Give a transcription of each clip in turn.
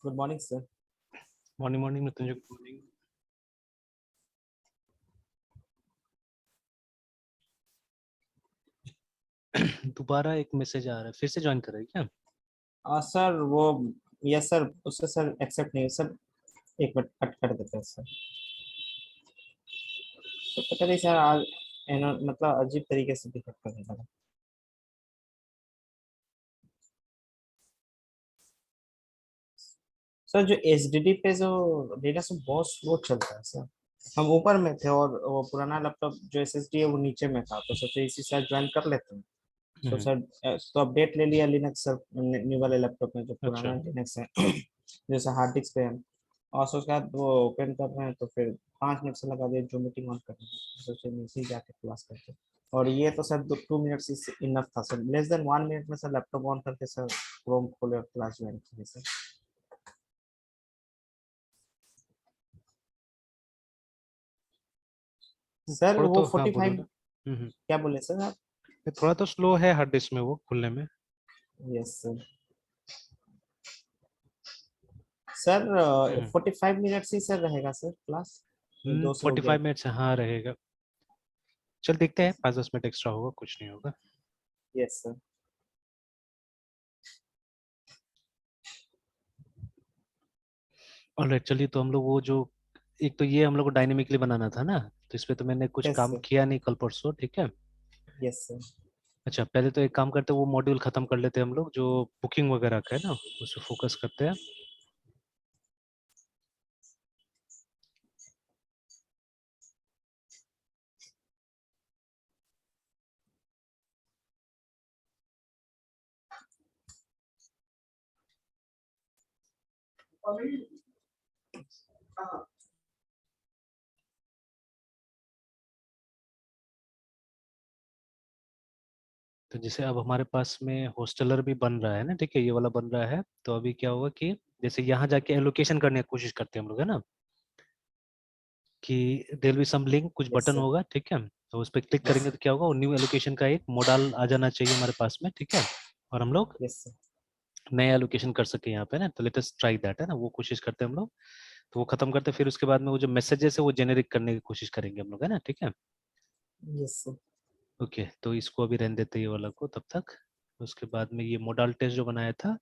Good morning sir. Morning morning Mrityunjay, good morning. दोबारा एक message आ रहा है, फिर से ज्वाइन कर रहे हैं क्या? सर वो यस सर, उससे सर एक्सेप्ट नहीं है सर। एक मिनट कट कर देते हैं सर। तो पता नहीं सर आज मतलब अजीब तरीके से बिहेव करने लगा। सर जो एचडीडी पे जो डेटा से बहुत स्लो चलता है सर। हम ऊपर में थे और वो पुराना लैपटॉप जो एसएसडी है वो नीचे में था, तो सोचे इसी साथ ज्वाइन कर लेते हैं। तो सर तो अपडेट ले लिया लिनक्स सर, न्यू वाले लैपटॉप में जो अच्छा। पुराना लिनक्स है जैसे हार्ड डिस्क पे है। और उसके बाद वो ओपन कर रहे हैं तो फिर 5 मिनट से लगा दिए जो मीटिंग ऑन करने में, सोचे नीचे ही जाके क्लास करते। और ये तो सर 2 मिनट्स इज इनफ था सर, लेस देन 1 मिनट में सर लैपटॉप ऑन करके सर क्रोम खोले और क्लास ज्वाइन किए सर। सर थोड़ा वो तो हाँ, बोलो 45। ना। क्या बोले सर आप? थोड़ा तो स्लो है हार्ड डिस्क में वो खुलने में। Yes sir. सर 45 मिनट्स ही सर रहेगा सर क्लास, 2 से हो गया। 45 मिनट से हाँ रहेगा। चल देखते हैं, 5-10 मिनट एक्स्ट्रा होगा, कुछ नहीं होगा। Yes sir. ऑलराइट, चलिए तो हम लोग वो जो एक तो ये हम लोग को डायनेमिकली बनाना था ना, तो इस पे तो मैंने कुछ यस काम सर। किया नहीं कल परसों, ठीक है। Yes sir. अच्छा, पहले तो एक काम करते हैं, वो मॉड्यूल खत्म कर लेते हैं हम लोग जो बुकिंग वगैरह का है ना, उस पर फोकस करते हैं। तो जैसे अब हमारे पास में हॉस्टलर भी बन रहा है ना, ठीक है, ये वाला बन रहा है। तो अभी क्या होगा कि जैसे यहाँ जाके एलोकेशन करने की कोशिश करते हैं हम लोग, है ना, कि देयर बी सम लिंक, कुछ यस बटन सर। होगा, ठीक है। तो उस पर क्लिक यस करेंगे तो क्या होगा, वो न्यू एलोकेशन का एक मॉडल आ जाना चाहिए हमारे पास में, ठीक है। और हम लोग यस सर। नया एलोकेशन कर सके यहाँ पे ना, तो लेट अस ट्राई दैट, है ना, वो कोशिश करते हैं हम लोग। तो वो खत्म करते हैं, फिर उसके बाद में वो जो मैसेजेस है वो जेनेरिक करने की कोशिश करेंगे हम लोग, है ना, ठीक है। Yes sir. ओके, तो इसको अभी रहने देते हैं ये वाला को तब तक। उसके बाद में ये मॉडल टेस्ट जो बनाया था,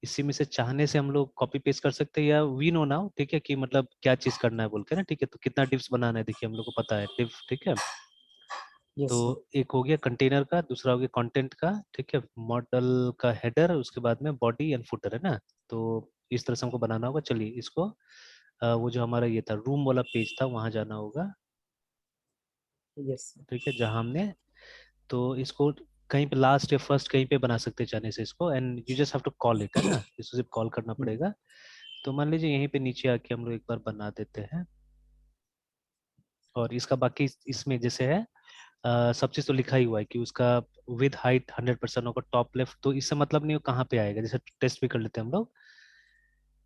इसी में से चाहने से हम लोग कॉपी पेस्ट कर सकते हैं, या वी नो नाउ, ठीक है, कि मतलब क्या चीज करना है बोल के ना, ठीक है। तो कितना डिव्स बनाना है, देखिए हम लोग को पता है डिव, ठीक है। तो यस सर। एक हो गया कंटेनर का, दूसरा हो गया कंटेंट का, ठीक है, मॉडल का हेडर, उसके बाद में बॉडी एंड फुटर, है ना। तो इस तरह से हमको बनाना होगा। चलिए इसको वो जो हमारा ये था रूम वाला पेज था, वहां जाना होगा, यस सर। ठीक है, जहां हमने, तो इसको कहीं पे लास्ट या फर्स्ट कहीं पे बना सकते हैं जाने से इसको, and you just have to call it, है ना, इसको सिर्फ कॉल करना पड़ेगा। तो मान लीजिए यहीं पे नीचे आके हम लोग एक बार बना देते हैं। और इसका बाकी इसमें जैसे है सब चीज तो लिखा ही हुआ है कि उसका विद हाइट 100% होगा टॉप लेफ्ट, तो इससे मतलब नहीं हो कहाँ पे आएगा। जैसे टेस्ट भी कर लेते हैं हम लोग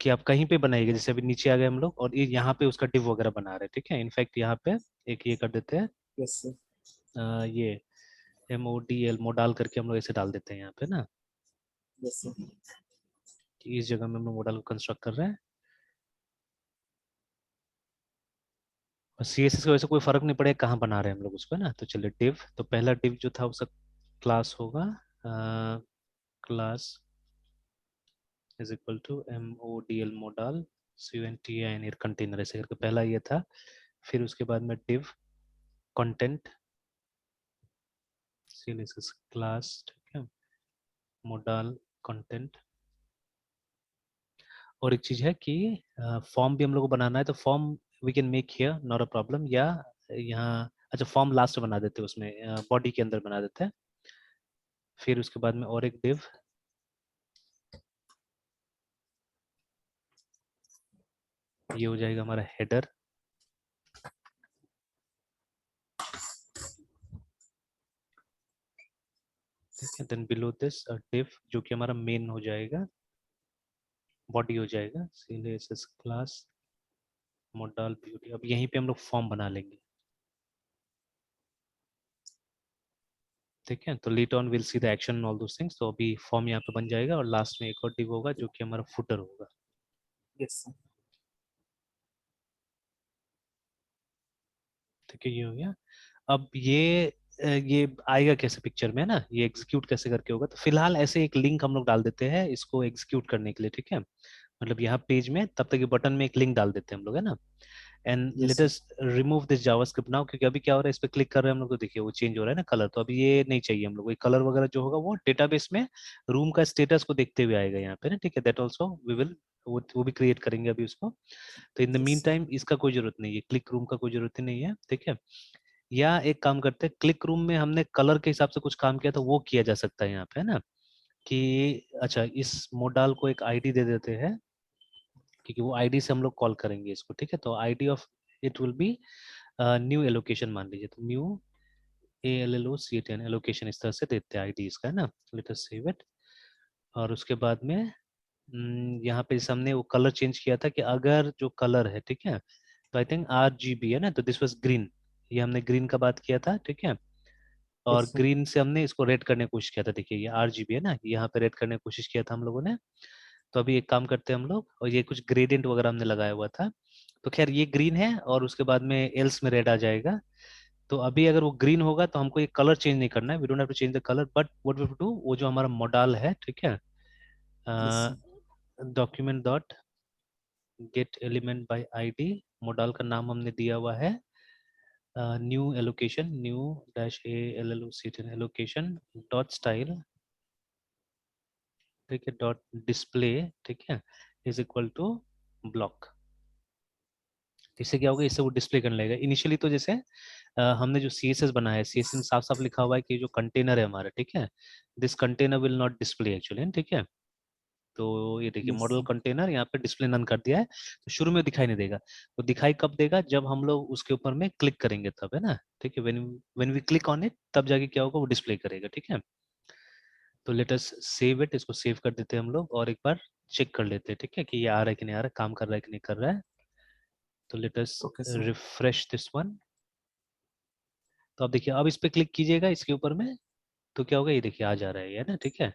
कि आप कहीं पे बनाइएगा, जैसे अभी नीचे आ गए हम लोग और ये यहाँ पे उसका डिव वगैरह बना रहे हैं, ठीक है। इनफैक्ट यहाँ पे एक ये कर देते हैं, यस सर। ये MODL मोडाल करके हम लोग ऐसे डाल देते हैं यहाँ पे ना, यस सर। कि इस जगह में हम लोग मॉडल को कंस्ट्रक्ट कर रहे हैं। और CSS की वजह से कोई फर्क नहीं पड़ेगा कहाँ बना रहे हैं हम लोग उसको, है ना। तो चलिए डिव, तो पहला डिव जो था उसका क्लास होगा, class is equal to MODL modal CONTINR container, ऐसे करके पहला ये था। फिर उसके बाद में डिव कंटेंट CSS क्लास, ठीक है, मोडाल कंटेंट। और एक चीज है कि फॉर्म भी हम लोग को बनाना है, तो form we can make here, not a problem, या यहाँ, अच्छा फॉर्म लास्ट में बना देते हैं, उसमें बॉडी के अंदर बना देते हैं। फिर उसके बाद में और एक डिव, ये हो जाएगा हमारा हेडर, ठीक है। देन बिलो दिस डिव जो कि हमारा मेन हो जाएगा, बॉडी हो जाएगा CSS क्लास मॉडल ब्यूटी। अब यहीं पे हम लोग फॉर्म बना लेंगे, ठीक है। तो later on will see the action all those things. तो अभी फॉर्म यहाँ पे बन जाएगा और लास्ट में एक और डिव होगा जो कि हमारा फुटर होगा। Yes sir. ठीक है, ये हो गया। अब ये आएगा कैसे पिक्चर में ना, ये एग्जीक्यूट कैसे करके होगा, तो फिलहाल ऐसे एक लिंक हम लोग डाल देते हैं इसको एग्जीक्यूट करने के लिए, ठीक है। मतलब यहाँ पेज में तब तक ये बटन में एक लिंक डाल देते हैं हम लोग, है ना। And yes let sir. Us remove this JavaScript now, क्योंकि अभी क्या हो रहा है, इस पे क्लिक कर रहे हैं हम लोग तो देखिए वो चेंज हो रहा है ना कलर, तो अभी ये नहीं चाहिए हम लोग, ये कलर वगैरह जो होगा वो डेटाबेस में रूम का स्टेटस को देखते हुए आएगा यहाँ पे ना, ठीक है। दैट ऑल्सो वी विल, वो भी क्रिएट करेंगे अभी उसको। तो in the yes mean sir. Time इसका कोई जरूरत नहीं है, क्लिक रूम का कोई जरूरत ही नहीं है, ठीक है। या एक काम करते हैं, क्लिक रूम में हमने कलर के हिसाब से कुछ काम किया तो वो किया जा सकता है यहाँ पे, है ना। कि अच्छा, इस मोडाल को एक आईडी दे देते हैं, क्योंकि वो आईडी से हम लोग कॉल करेंगे इसको, ठीक है। तो ID of it will be new allocation मान लीजिए, तो न्यू ALLOCATN एलोकेशन इस तरह से देते हैं आईडी इसका, है ना। Let us save it. और उसके बाद में यहाँ पे जैसे हमने वो कलर चेंज किया था कि अगर जो कलर है, ठीक है, तो आई थिंक RGB है ना, तो दिस वाज ग्रीन, ये हमने ग्रीन का बात किया था, ठीक है। और यस सर। ग्रीन से हमने इसको रेड करने की कोशिश किया था, देखिए ये RGB है ना, यहाँ पे रेड करने की कोशिश किया था हम लोगों ने। तो अभी एक काम करते हैं हम लोग, और ये कुछ ग्रेडियंट वगैरह हमने लगाया हुआ था, तो खैर ये ग्रीन है और उसके बाद में एल्स में रेड आ जाएगा। तो अभी अगर वो ग्रीन होगा तो हमको ये कलर चेंज नहीं करना है, we don't have to change the colour, but what we do, वो जो हमारा मॉडल है, ठीक है, yes sir. Document dot get element by ID, model का नाम हमने दिया हुआ है new allocation, new dash ALLOCATN allocation dot style, ठीक है, डॉट डिस्प्ले, ठीक है, इज इक्वल टू ब्लॉक। इससे क्या होगा, इससे वो डिस्प्ले करने लगेगा। इनिशियली तो जैसे हमने जो CSS बनाया है, CSS में साफ साफ लिखा हुआ है कि जो कंटेनर है हमारा, ठीक है, this container will not display actually, ठीक है। तो ये देखिए यस मॉडल सर। कंटेनर यहाँ पे डिस्प्ले नन कर दिया है, तो शुरू में दिखाई नहीं देगा। वो दिखाई कब देगा, जब हम लोग उसके ऊपर में क्लिक करेंगे तब, है ना, ठीक है। When when we click on it, तब जाके क्या होगा, वो डिस्प्ले करेगा, ठीक है। तो लेट अस सेव इट, इसको सेव कर देते हैं हम लोग, और एक बार चेक कर लेते हैं, ठीक है, कि ये आ रहा है कि नहीं आ रहा है, काम कर रहा है कि नहीं कर रहा है। तो let us okay sir. Refresh this one. तो अब देखिए, अब इस पे क्लिक कीजिएगा इसके ऊपर में, तो क्या होगा, ये देखिए आ जा रहा है ये ना, ठीक है।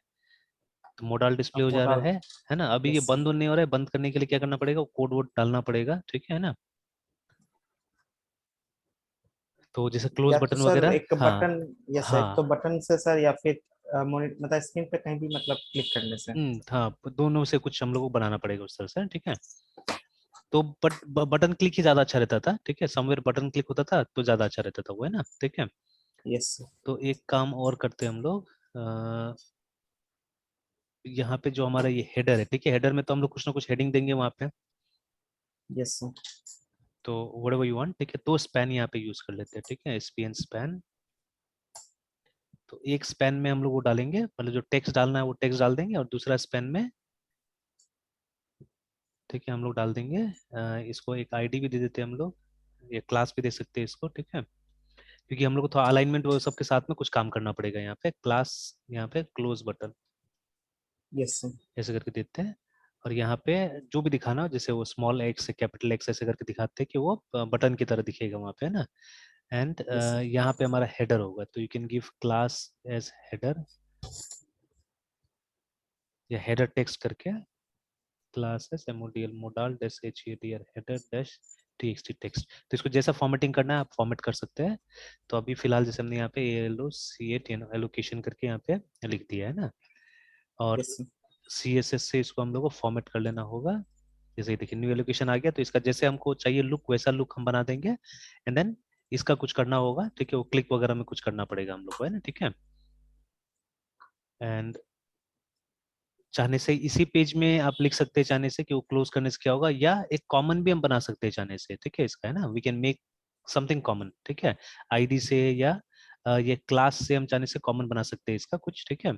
तो मोडाल डिस्प्ले अब हो जा रहा मॉडल। है ना। अभी ये यस सर। बंद नहीं हो रहा है, बंद करने के लिए क्या करना पड़ेगा, कोड वोड डालना पड़ेगा, ठीक है ना। तो जैसे क्लोज या तो बटन सर वगैरह, एक बटन, हाँ। यस सर, एक तो हाँ। बटन से सर, या फिर मतलब स्क्रीन पे कहीं भी मतलब क्लिक करने से। हाँ, दोनों से कुछ हम लोग को बनाना पड़ेगा उस तरह से, ठीक है। तो बटन क्लिक ही ज्यादा अच्छा रहता था, ठीक है, समवेयर बटन क्लिक होता था तो ज्यादा अच्छा रहता था वो, है ना, ठीक है। Yes sir. तो एक काम और करते हैं हम लोग, यहाँ पे जो हमारा ये हेडर है, ठीक है, हेडर में तो हम लोग कुछ ना कुछ हेडिंग देंगे वहाँ पे। Yes sir. तो व्हाटएवर यू वांट, ठीक है, तो स्पैन यहाँ पे यूज कर लेते हैं, ठीक है, SPN स्पैन। तो एक स्पैन में हम लोग वो डालेंगे, मतलब जो टेक्स्ट डालना है वो टेक्स्ट डाल देंगे, और दूसरा स्पैन में, ठीक है, हम लोग डाल देंगे इसको एक आईडी भी दे देते हैं हम लोग, या क्लास भी दे सकते हैं इसको, ठीक है। क्योंकि हम लोग को थोड़ा अलाइनमेंट वो सबके साथ में कुछ काम करना पड़ेगा, यहाँ पे क्लास, यहाँ पे क्लोज बटन, यस सर। ऐसे करके देते हैं। और यहाँ पे जो भी दिखाना हो, जैसे वो स्मॉल एक्स से कैपिटल एक्स ऐसे करके दिखाते हैं कि वो बटन की तरह दिखेगा वहाँ पे, है ना। And yes sir. यहाँ पे हमारा हेडर होगा, तो you can give class as header, या हेडर टेक्स्ट करके classes MODL modal dash HEDR header dash TXT text, तो इसको जैसा फॉर्मेटिंग करना है आप फॉर्मेट कर सकते हैं। तो अभी फिलहाल जैसे हमने यहाँ पे ALOCATN एलोकेशन करके यहाँ पे लिख दिया है ना, और यस सर। CSS से इसको हम लोग को फॉर्मेट कर लेना होगा। जैसे कि देखिए न्यू एलोकेशन आ गया, तो इसका जैसे हमको चाहिए लुक वैसा लुक हम बना देंगे, एंड देन इसका कुछ करना होगा, ठीक है, वो क्लिक वगैरह में कुछ करना पड़ेगा हम लोग को, है ना, ठीक है। एंड चाहने से इसी पेज में आप लिख सकते हैं, चाहने से कि वो क्लोज करने से क्या होगा, या एक कॉमन भी हम बना सकते हैं चाहने से, ठीक है, इसका, है ना, we can make something common, ठीक है, आईडी से, या ये क्लास से हम चाहने से कॉमन बना सकते हैं इसका कुछ, ठीक है।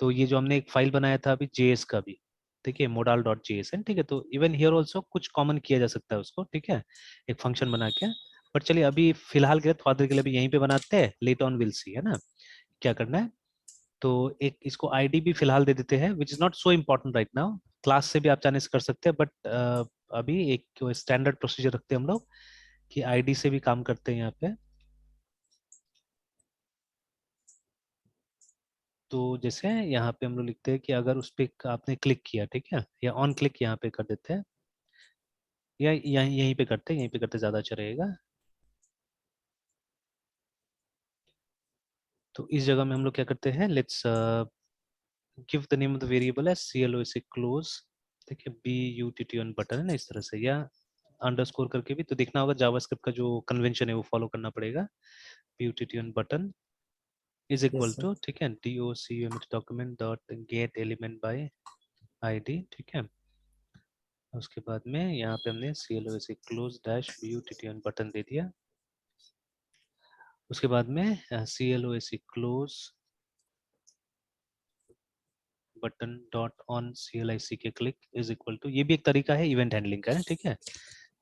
तो ये जो हमने एक फाइल बनाया था अभी JS का भी, ठीक है, modal.js है, ठीक है, तो इवन हियर ऑल्सो कुछ कॉमन किया जा सकता है उसको, ठीक है, एक फंक्शन बना के। बट चलिए अभी फिलहाल के लिए थोड़ा देर के लिए अभी यहीं पे बनाते हैं, लेट ऑन विल सी, है ना, क्या करना है। तो एक इसको आईडी भी फिलहाल दे देते हैं, which is not so important right now, class से भी आप चाहने से कर सकते हैं, बट अभी एक स्टैंडर्ड प्रोसीजर रखते हैं हम लोग कि आईडी से भी काम करते हैं यहाँ पे। तो जैसे यहाँ पे हम लोग लिखते हैं कि अगर उस पर आपने क्लिक किया, ठीक है, या ऑन क्लिक यहाँ पे कर देते हैं, या यहीं पे करते, यहीं पे करते ज्यादा अच्छा रहेगा। तो इस जगह में हम लोग क्या करते हैं, let's give the name of the variable है CLOC क्लोज, ठीक है, BUTTON बटन है ना, इस तरह से, या अंडरस्कोर करके भी तो देखना होगा, जावास्क्रिप्ट का जो कन्वेंशन है वो फॉलो करना पड़ेगा। BUTTON button is equal yes sir. To, ठीक है, document document dot get element by ID, ठीक है। उसके बाद में यहाँ पे हमने CLOC close dash BUTTON button दे दिया। उसके बाद में CLOC close button dot on CLIC के क्लिक इज इक्वल टू, ये भी एक तरीका है इवेंट हैंडलिंग का, है ना, ठीक है।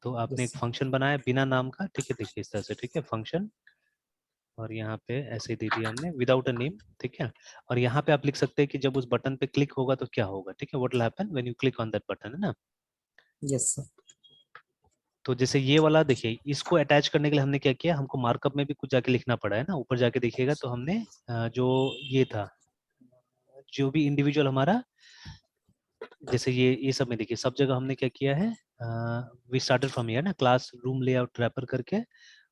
तो आपने यस एक सर। फंक्शन बनाया बिना नाम का, ठीक है, देखिए इस तरह से, ठीक है, फंक्शन, और यहाँ पे ऐसे दे दिया हमने विदाउट अ नेम, ठीक है। और यहाँ पे आप लिख सकते हैं कि जब उस बटन पे क्लिक होगा तो क्या होगा, ठीक है, what will happen when you click on that button, है ना। Yes sir. तो जैसे ये वाला देखिए, इसको अटैच करने के लिए हमने क्या किया, हमको मार्कअप में भी कुछ जाके लिखना पड़ा है ना, ऊपर जाके देखिएगा तो हमने जो ये था, जो भी इंडिविजुअल हमारा, जैसे ये सब में देखिए, सब जगह हमने क्या किया है, वी स्टार्टेड फ्रॉम हियर ना, क्लास रूम लेआउट रैपर करके,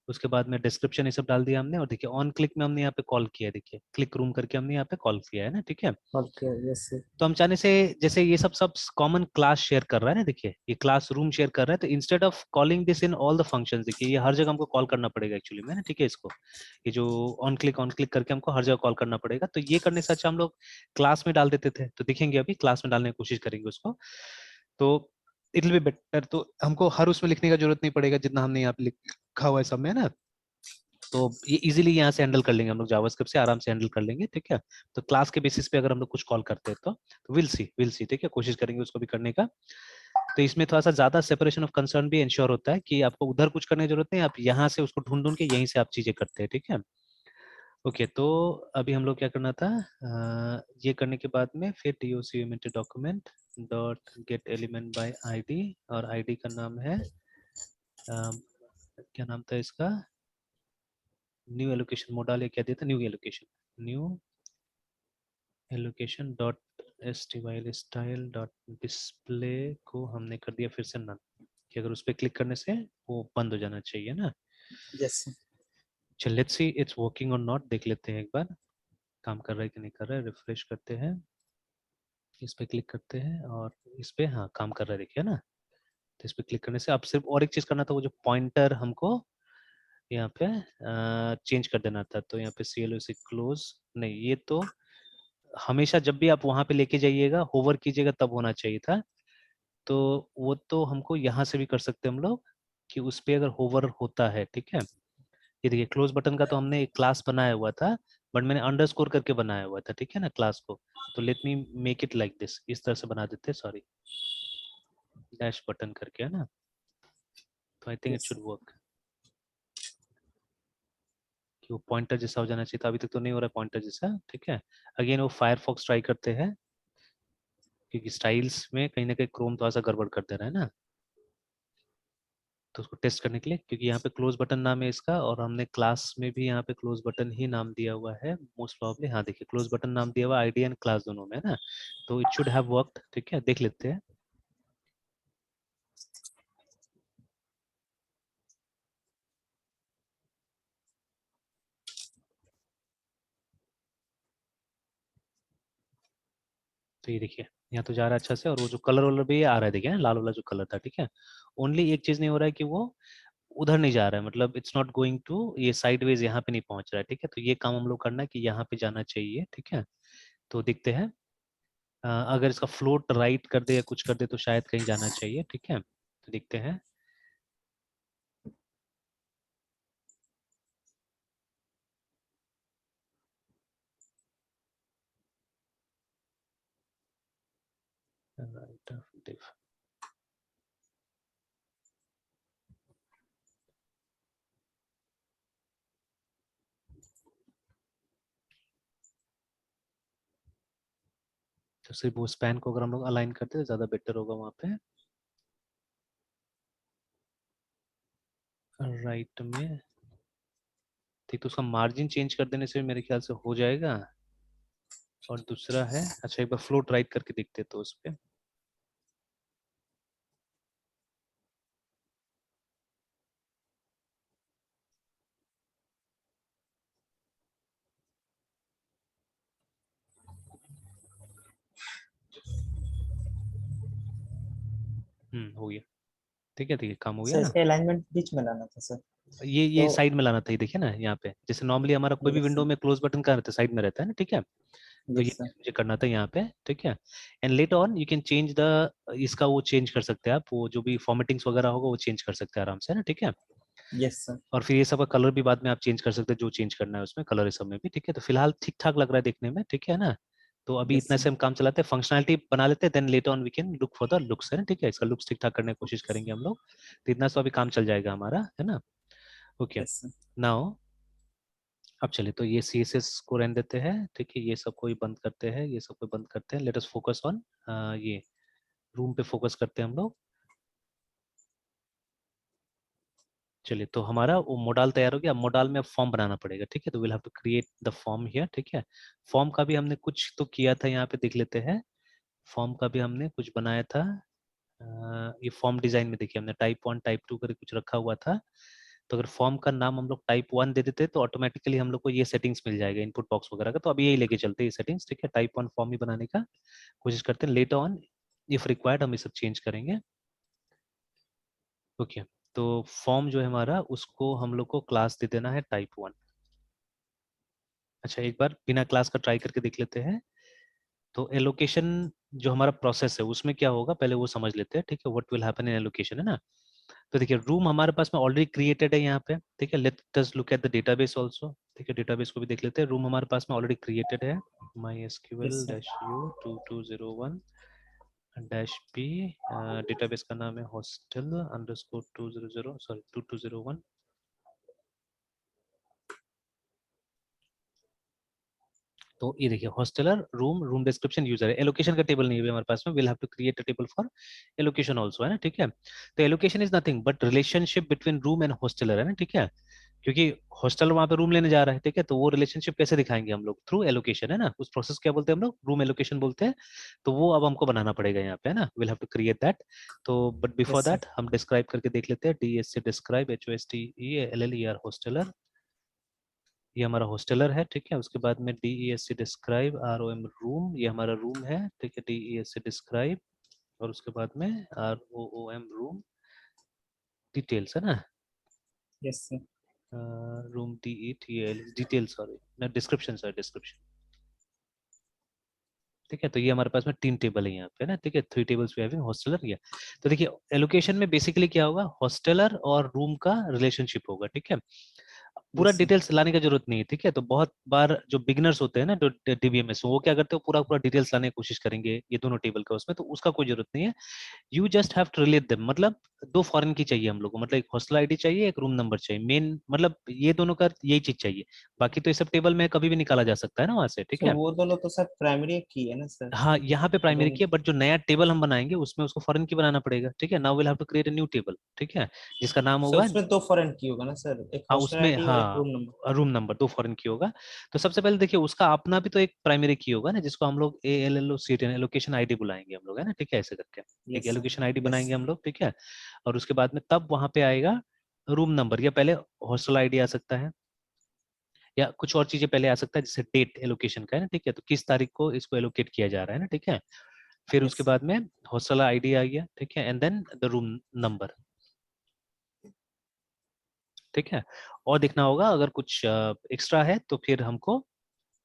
उसके बाद में डिस्क्रिप्शन ये सब डाल दिया हमने, और देखिए ऑन क्लिक में हमने यहाँ पे कॉल किया है, देखिए क्लिक रूम करके हमने यहाँ पे कॉल किया है ना, ठीक है। Okay yes sir. तो हम चाहने से, जैसे ये सब कॉमन क्लास शेयर कर रहा है ना, देखिए ये क्लास रूम शेयर कर रहा है, तो instead of calling this in all the functions, देखिए ये हर जगह हमको कॉल करना पड़ेगा एक्चुअली में ना, ठीक है, इसको, ये जो ऑन क्लिक करके हमको हर जगह कॉल करना पड़ेगा, तो ये करने से अच्छा हम लोग क्लास में डाल देते थे, तो देखेंगे अभी क्लास में डालने की कोशिश करेंगे उसको, तो इट विल बी बेटर, तो हमको हर उसमें लिखने का जरूरत नहीं पड़ेगा जितना हमने यहाँ पे लिखा हुआ है सब में, है ना। तो ये इजीली यहाँ से हैंडल कर लेंगे हम लोग, जावास्क्रिप्ट से आराम से हैंडल कर लेंगे, ठीक है। तो क्लास के बेसिस पे अगर हम लोग कुछ कॉल करते हैं तो विल सी, ठीक है, कोशिश करेंगे उसको भी करने का। तो इसमें थोड़ा सा ज्यादा सेपरेशन ऑफ कंसर्न भी इंश्योर होता है कि आपको उधर कुछ करने की जरूरत नहीं, आप यहाँ से उसको ढूंढ ढूंढ के यहीं से आप चीजें करते हैं, ठीक है। ओके, तो अभी हम लोग क्या करना था, ये करने के बाद में फिर document dot get element by ID, और ID का नाम है क्या नाम था इसका, न्यू एलोकेशन मोडाल, क्या दिया था, new allocation dot style style dot display को हमने कर दिया फिर से नन, कि अगर उस पर क्लिक करने से वो बंद हो जाना चाहिए ना। Yes sir. चल लेट्स सी इट्स वर्किंग और नॉट, देख लेते हैं एक बार काम कर रहा है कि नहीं कर रहा है, रिफ्रेश करते हैं, इस पे क्लिक करते हैं, और इस पे हाँ काम कर रहा है, देखिए ना। तो इस पे क्लिक करने से अब सिर्फ और एक चीज करना था, वो जो पॉइंटर हमको यहाँ पे चेंज कर देना था, तो यहाँ पे CLOC क्लोज, नहीं ये तो हमेशा जब भी आप वहां पे लेके जाइएगा होवर कीजिएगा तब होना चाहिए था, तो वो तो हमको यहाँ से भी कर सकते हैं हम लोग, कि उस पे अगर होवर होता है, ठीक है। ये देखिए क्लोज बटन का तो हमने एक क्लास बनाया हुआ था, बट मैंने अंडरस्कोर करके बनाया हुआ था, ठीक है ना, क्लास को। तो let me make it like this, इस तरह से बना देते हैं, सॉरी, डैश बटन करके, है ना। तो I think it yes should sir. Work, कि वो पॉइंटर जैसा हो जाना चाहिए था, अभी तक तो नहीं हो रहा है पॉइंटर जैसा, ठीक है। अगेन वो फायरफॉक्स ट्राई करते हैं, क्योंकि स्टाइल्स में कहीं ना कहीं क्रोम थोड़ा सा गड़बड़ कर दे रहा है ना, तो उसको टेस्ट करने के लिए, क्योंकि यहाँ पे क्लोज बटन नाम है इसका, और हमने क्लास में भी यहाँ पे क्लोज बटन ही नाम दिया हुआ है मोस्ट प्रॉब्ली, हाँ देखिए क्लोज बटन नाम दिया हुआ ID एंड क्लास दोनों में, है ना। तो इट शुड हैव वर्कड, ठीक है, देख लेते हैं। तो ये देखिए यहाँ तो जा रहा है अच्छा से, और वो जो कलर वलर भी आ रहा है, देखिए ना, लाल वाला जो कलर था, ठीक है। ओनली एक चीज नहीं हो रहा है कि वो उधर नहीं जा रहा है, मतलब इट्स नॉट गोइंग टू, ये साइडवेज यहाँ पे नहीं पहुंच रहा है, ठीक है। तो ये काम हम लोग करना है कि यहाँ पे जाना चाहिए, ठीक है। तो देखते हैं, अगर इसका फ्लोट राइट कर दे या कुछ कर दे तो शायद कहीं जाना चाहिए, ठीक है, तो देखते हैं। राइट ऑफ डिफ, तो सिर्फ वो स्पैन को अगर हम लोग अलाइन करते तो ज्यादा बेटर होगा वहाँ पे, राइट में। ठीक, तो उसका मार्जिन चेंज कर देने से मेरे ख्याल से हो जाएगा। और दूसरा है, अच्छा एक बार फ्लोट राइट करके देखते तो उस पे, हो गया, ठीक है, काम हो गया सर ना। इसका अलाइनमेंट बीच में लाना था सर। ये तो साइड में लाना था, ये देखिए ना यहाँ पे, जैसे नॉर्मली हमारा कोई भी यस विंडो सर, में क्लोज बटन कहाँ रहता है, साइड में रहता है ना, ठीक है। तो ये यस सर, मुझे करना था यहाँ पे, ठीक है। And later on you can change the, इसका वो चेंज कर सकते हैं आप, वो जो भी फॉर्मेटिंग्स वगैरह होगा वो चेंज कर सकते हैं आराम से ना, ठीक है। यस सर, और फिर ये सब का कलर भी बाद में आप चेंज कर सकते हैं, जो चेंज करना है उसमें कलर इस सब में भी, ठीक है। तो फिलहाल ठीक ठाक लग रहा है देखने में, ठीक है ना। तो अभी यस इतना सर, से हम काम चलाते हैं, फंक्शनलिटी बना लेते हैं, then later on we can look for the looks, है ना, ठीक है। इसका लुक्स ठीक ठाक करने की कोशिश करेंगे हम लोग, तो इतना तो अभी काम चल जाएगा हमारा, है ना। Okay, yes sir. नाउ अब चलिए, तो ये CSS को रहने देते हैं, ठीक है। ये सबको ही बंद करते हैं, ये सबको बंद करते हैं, लेट अस फोकस ऑन ये रूम पे फोकस करते हैं हम लोग। चलिए, तो हमारा वो मॉडल तैयार हो गया। अब मॉडल में अब फॉर्म बनाना पड़ेगा, ठीक है। तो will have to create the form here, ठीक है। फॉर्म का भी हमने कुछ तो किया था, यहाँ पे देख लेते हैं। फॉर्म का भी हमने कुछ बनाया था। ये फॉर्म डिजाइन में देखिए, हमने टाइप 1 टाइप 2 करके कुछ रखा हुआ था। तो अगर फॉर्म का नाम हम लोग टाइप 1 दे देते तो ऑटोमेटिकली हम लोग को ये सेटिंग्स मिल जाएगा इनपुट बॉक्स वगैरह का। तो अभी यही लेके चलते हैं ये सेटिंग्स, ठीक है। टाइप 1 फॉर्म ही बनाने का कोशिश करते हैं, लेटर ऑन इफ रिक्वायर्ड हम ये सब चेंज करेंगे। ओके, तो फॉर्म जो है हमारा, उसको हम लोग को क्लास दे देना है टाइप 1। अच्छा, एक बार बिना क्लास का ट्राई करके देख लेते हैं। तो एलोकेशन जो हमारा प्रोसेस है उसमें क्या होगा पहले वो समझ लेते हैं, ठीक है। What will happen in allocation, है ना। तो देखिए, रूम हमारे पास में ऑलरेडी क्रिएटेड है यहाँ पे, ठीक है। Let us look at the database also, ठीक है। डेटाबेस को भी देख लेते हैं। रूम हमारे पास में ऑलरेडी क्रिएटेड है, yes mysql sir, -u 2201 -p। Database का नाम है hostel underscore 200, सॉरी 2201। तो ये देखिए, hosteller room, room description, user है। एलोकेशन का टेबल नहीं है हमारे पास में, will have to create a table for allocation also, है ना, ठीक है। तो allocation is nothing but relationship between room and hosteller, है ना, ठीक है। क्योंकि हॉस्टल वहां पे रूम लेने जा रहा है, ठीक है। तो वो रिलेशनशिप कैसे दिखाएंगे हम लोग, थ्रू एलोकेशन, है ना। उस प्रोसेस क्या बोलते हैं हम लोग, रूम एलोकेशन बोलते हैं। तो वो अब हमको बनाना पड़ेगा यहाँ पे, है ना। Will have to create that. तो but before yes sir, that हम डिस्क्राइब करके देख लेते हैं। DSC डिस्क्राइब, HOSTELLER हॉस्टलर, ये हमारा हॉस्टलर है, ठीक है। उसके बाद में DESC डिस्क्राइब ROM रूम, ये हमारा रूम है, ठीक है। DESC डिस्क्राइब, और उसके बाद में ROOM रूम डिटेल्स, है ना। Yes sir, room DETL details, sorry ना, डिस्क्रिप्शन, सर डिस्क्रिप्शन, ठीक है। तो ये हमारे पास में 3 टेबल है यहाँ पे ना, ठीक है। 3 टेबल्स वी हैविंग हॉस्टलर ये। तो देखिए, एलोकेशन में बेसिकली क्या होगा, हॉस्टलर और रूम का रिलेशनशिप होगा, ठीक है। पूरा यस सर। डिटेल्स लाने की जरूरत नहीं है, ठीक है। तो बहुत बार जो बिगनर्स होते हैं ना, जो DBMS, वो क्या करते हैं, पूरा पूरा डिटेल्स लाने की कोशिश करेंगे ये दोनों टेबल का उसमें, तो उसका कोई जरूरत नहीं है। You just have to relate them, मतलब 2 फॉरेन की चाहिए हम लोग को, मतलब एक हॉस्टल आईडी चाहिए, एक रूम नंबर चाहिए, मेन मतलब ये दोनों का यही चीज चाहिए। बाकी तो ये सब टेबल में कभी भी निकाला जा सकता है ना वहां से, ठीक सर है। वो दोनों तो सर प्राइमरी की है ना सर। हाँ, यहाँ पे प्राइमरी रूम। की है, बट जो नया टेबल हम बनाएंगे उसमें उसको फॉरेन की बनाना पड़ेगा, ठीक है। Now will have to create a new table, ठीक है, जिसका नाम सर होगा, उसमें दो फॉरेन की होगा ना सर, एक हाँ हॉस्टल उसमें, आईडी और एक हाँ room number. Room number 2 foreign की होगा। तो सबसे पहले देखिए, उसका अपना भी तो एक प्राइमरी की होगा ना, जिसको हम लोग ALLOCTN एलोकेशन आईडी बुलाएंगे हम लोग, है ना, ठीक है। ऐसे करके एक yes sir, allocation ID yes बनाएंगे हम लोग, ठीक है। और उसके बाद में तब वहां पे आएगा रूम नंबर, या पहले हॉस्टल आईडी आ सकता है, या कुछ और चीजें पहले आ सकता है, जैसे डेट एलोकेशन का, है ना, ठीक है। तो किस तारीख को इसको एलोकेट किया जा रहा है ना, ठीक है। फिर यस उसके सर, बाद में हॉस्टल आईडी आ गया, ठीक है, and then the room number, ठीक है। और देखना होगा अगर कुछ एक्स्ट्रा है तो फिर हमको,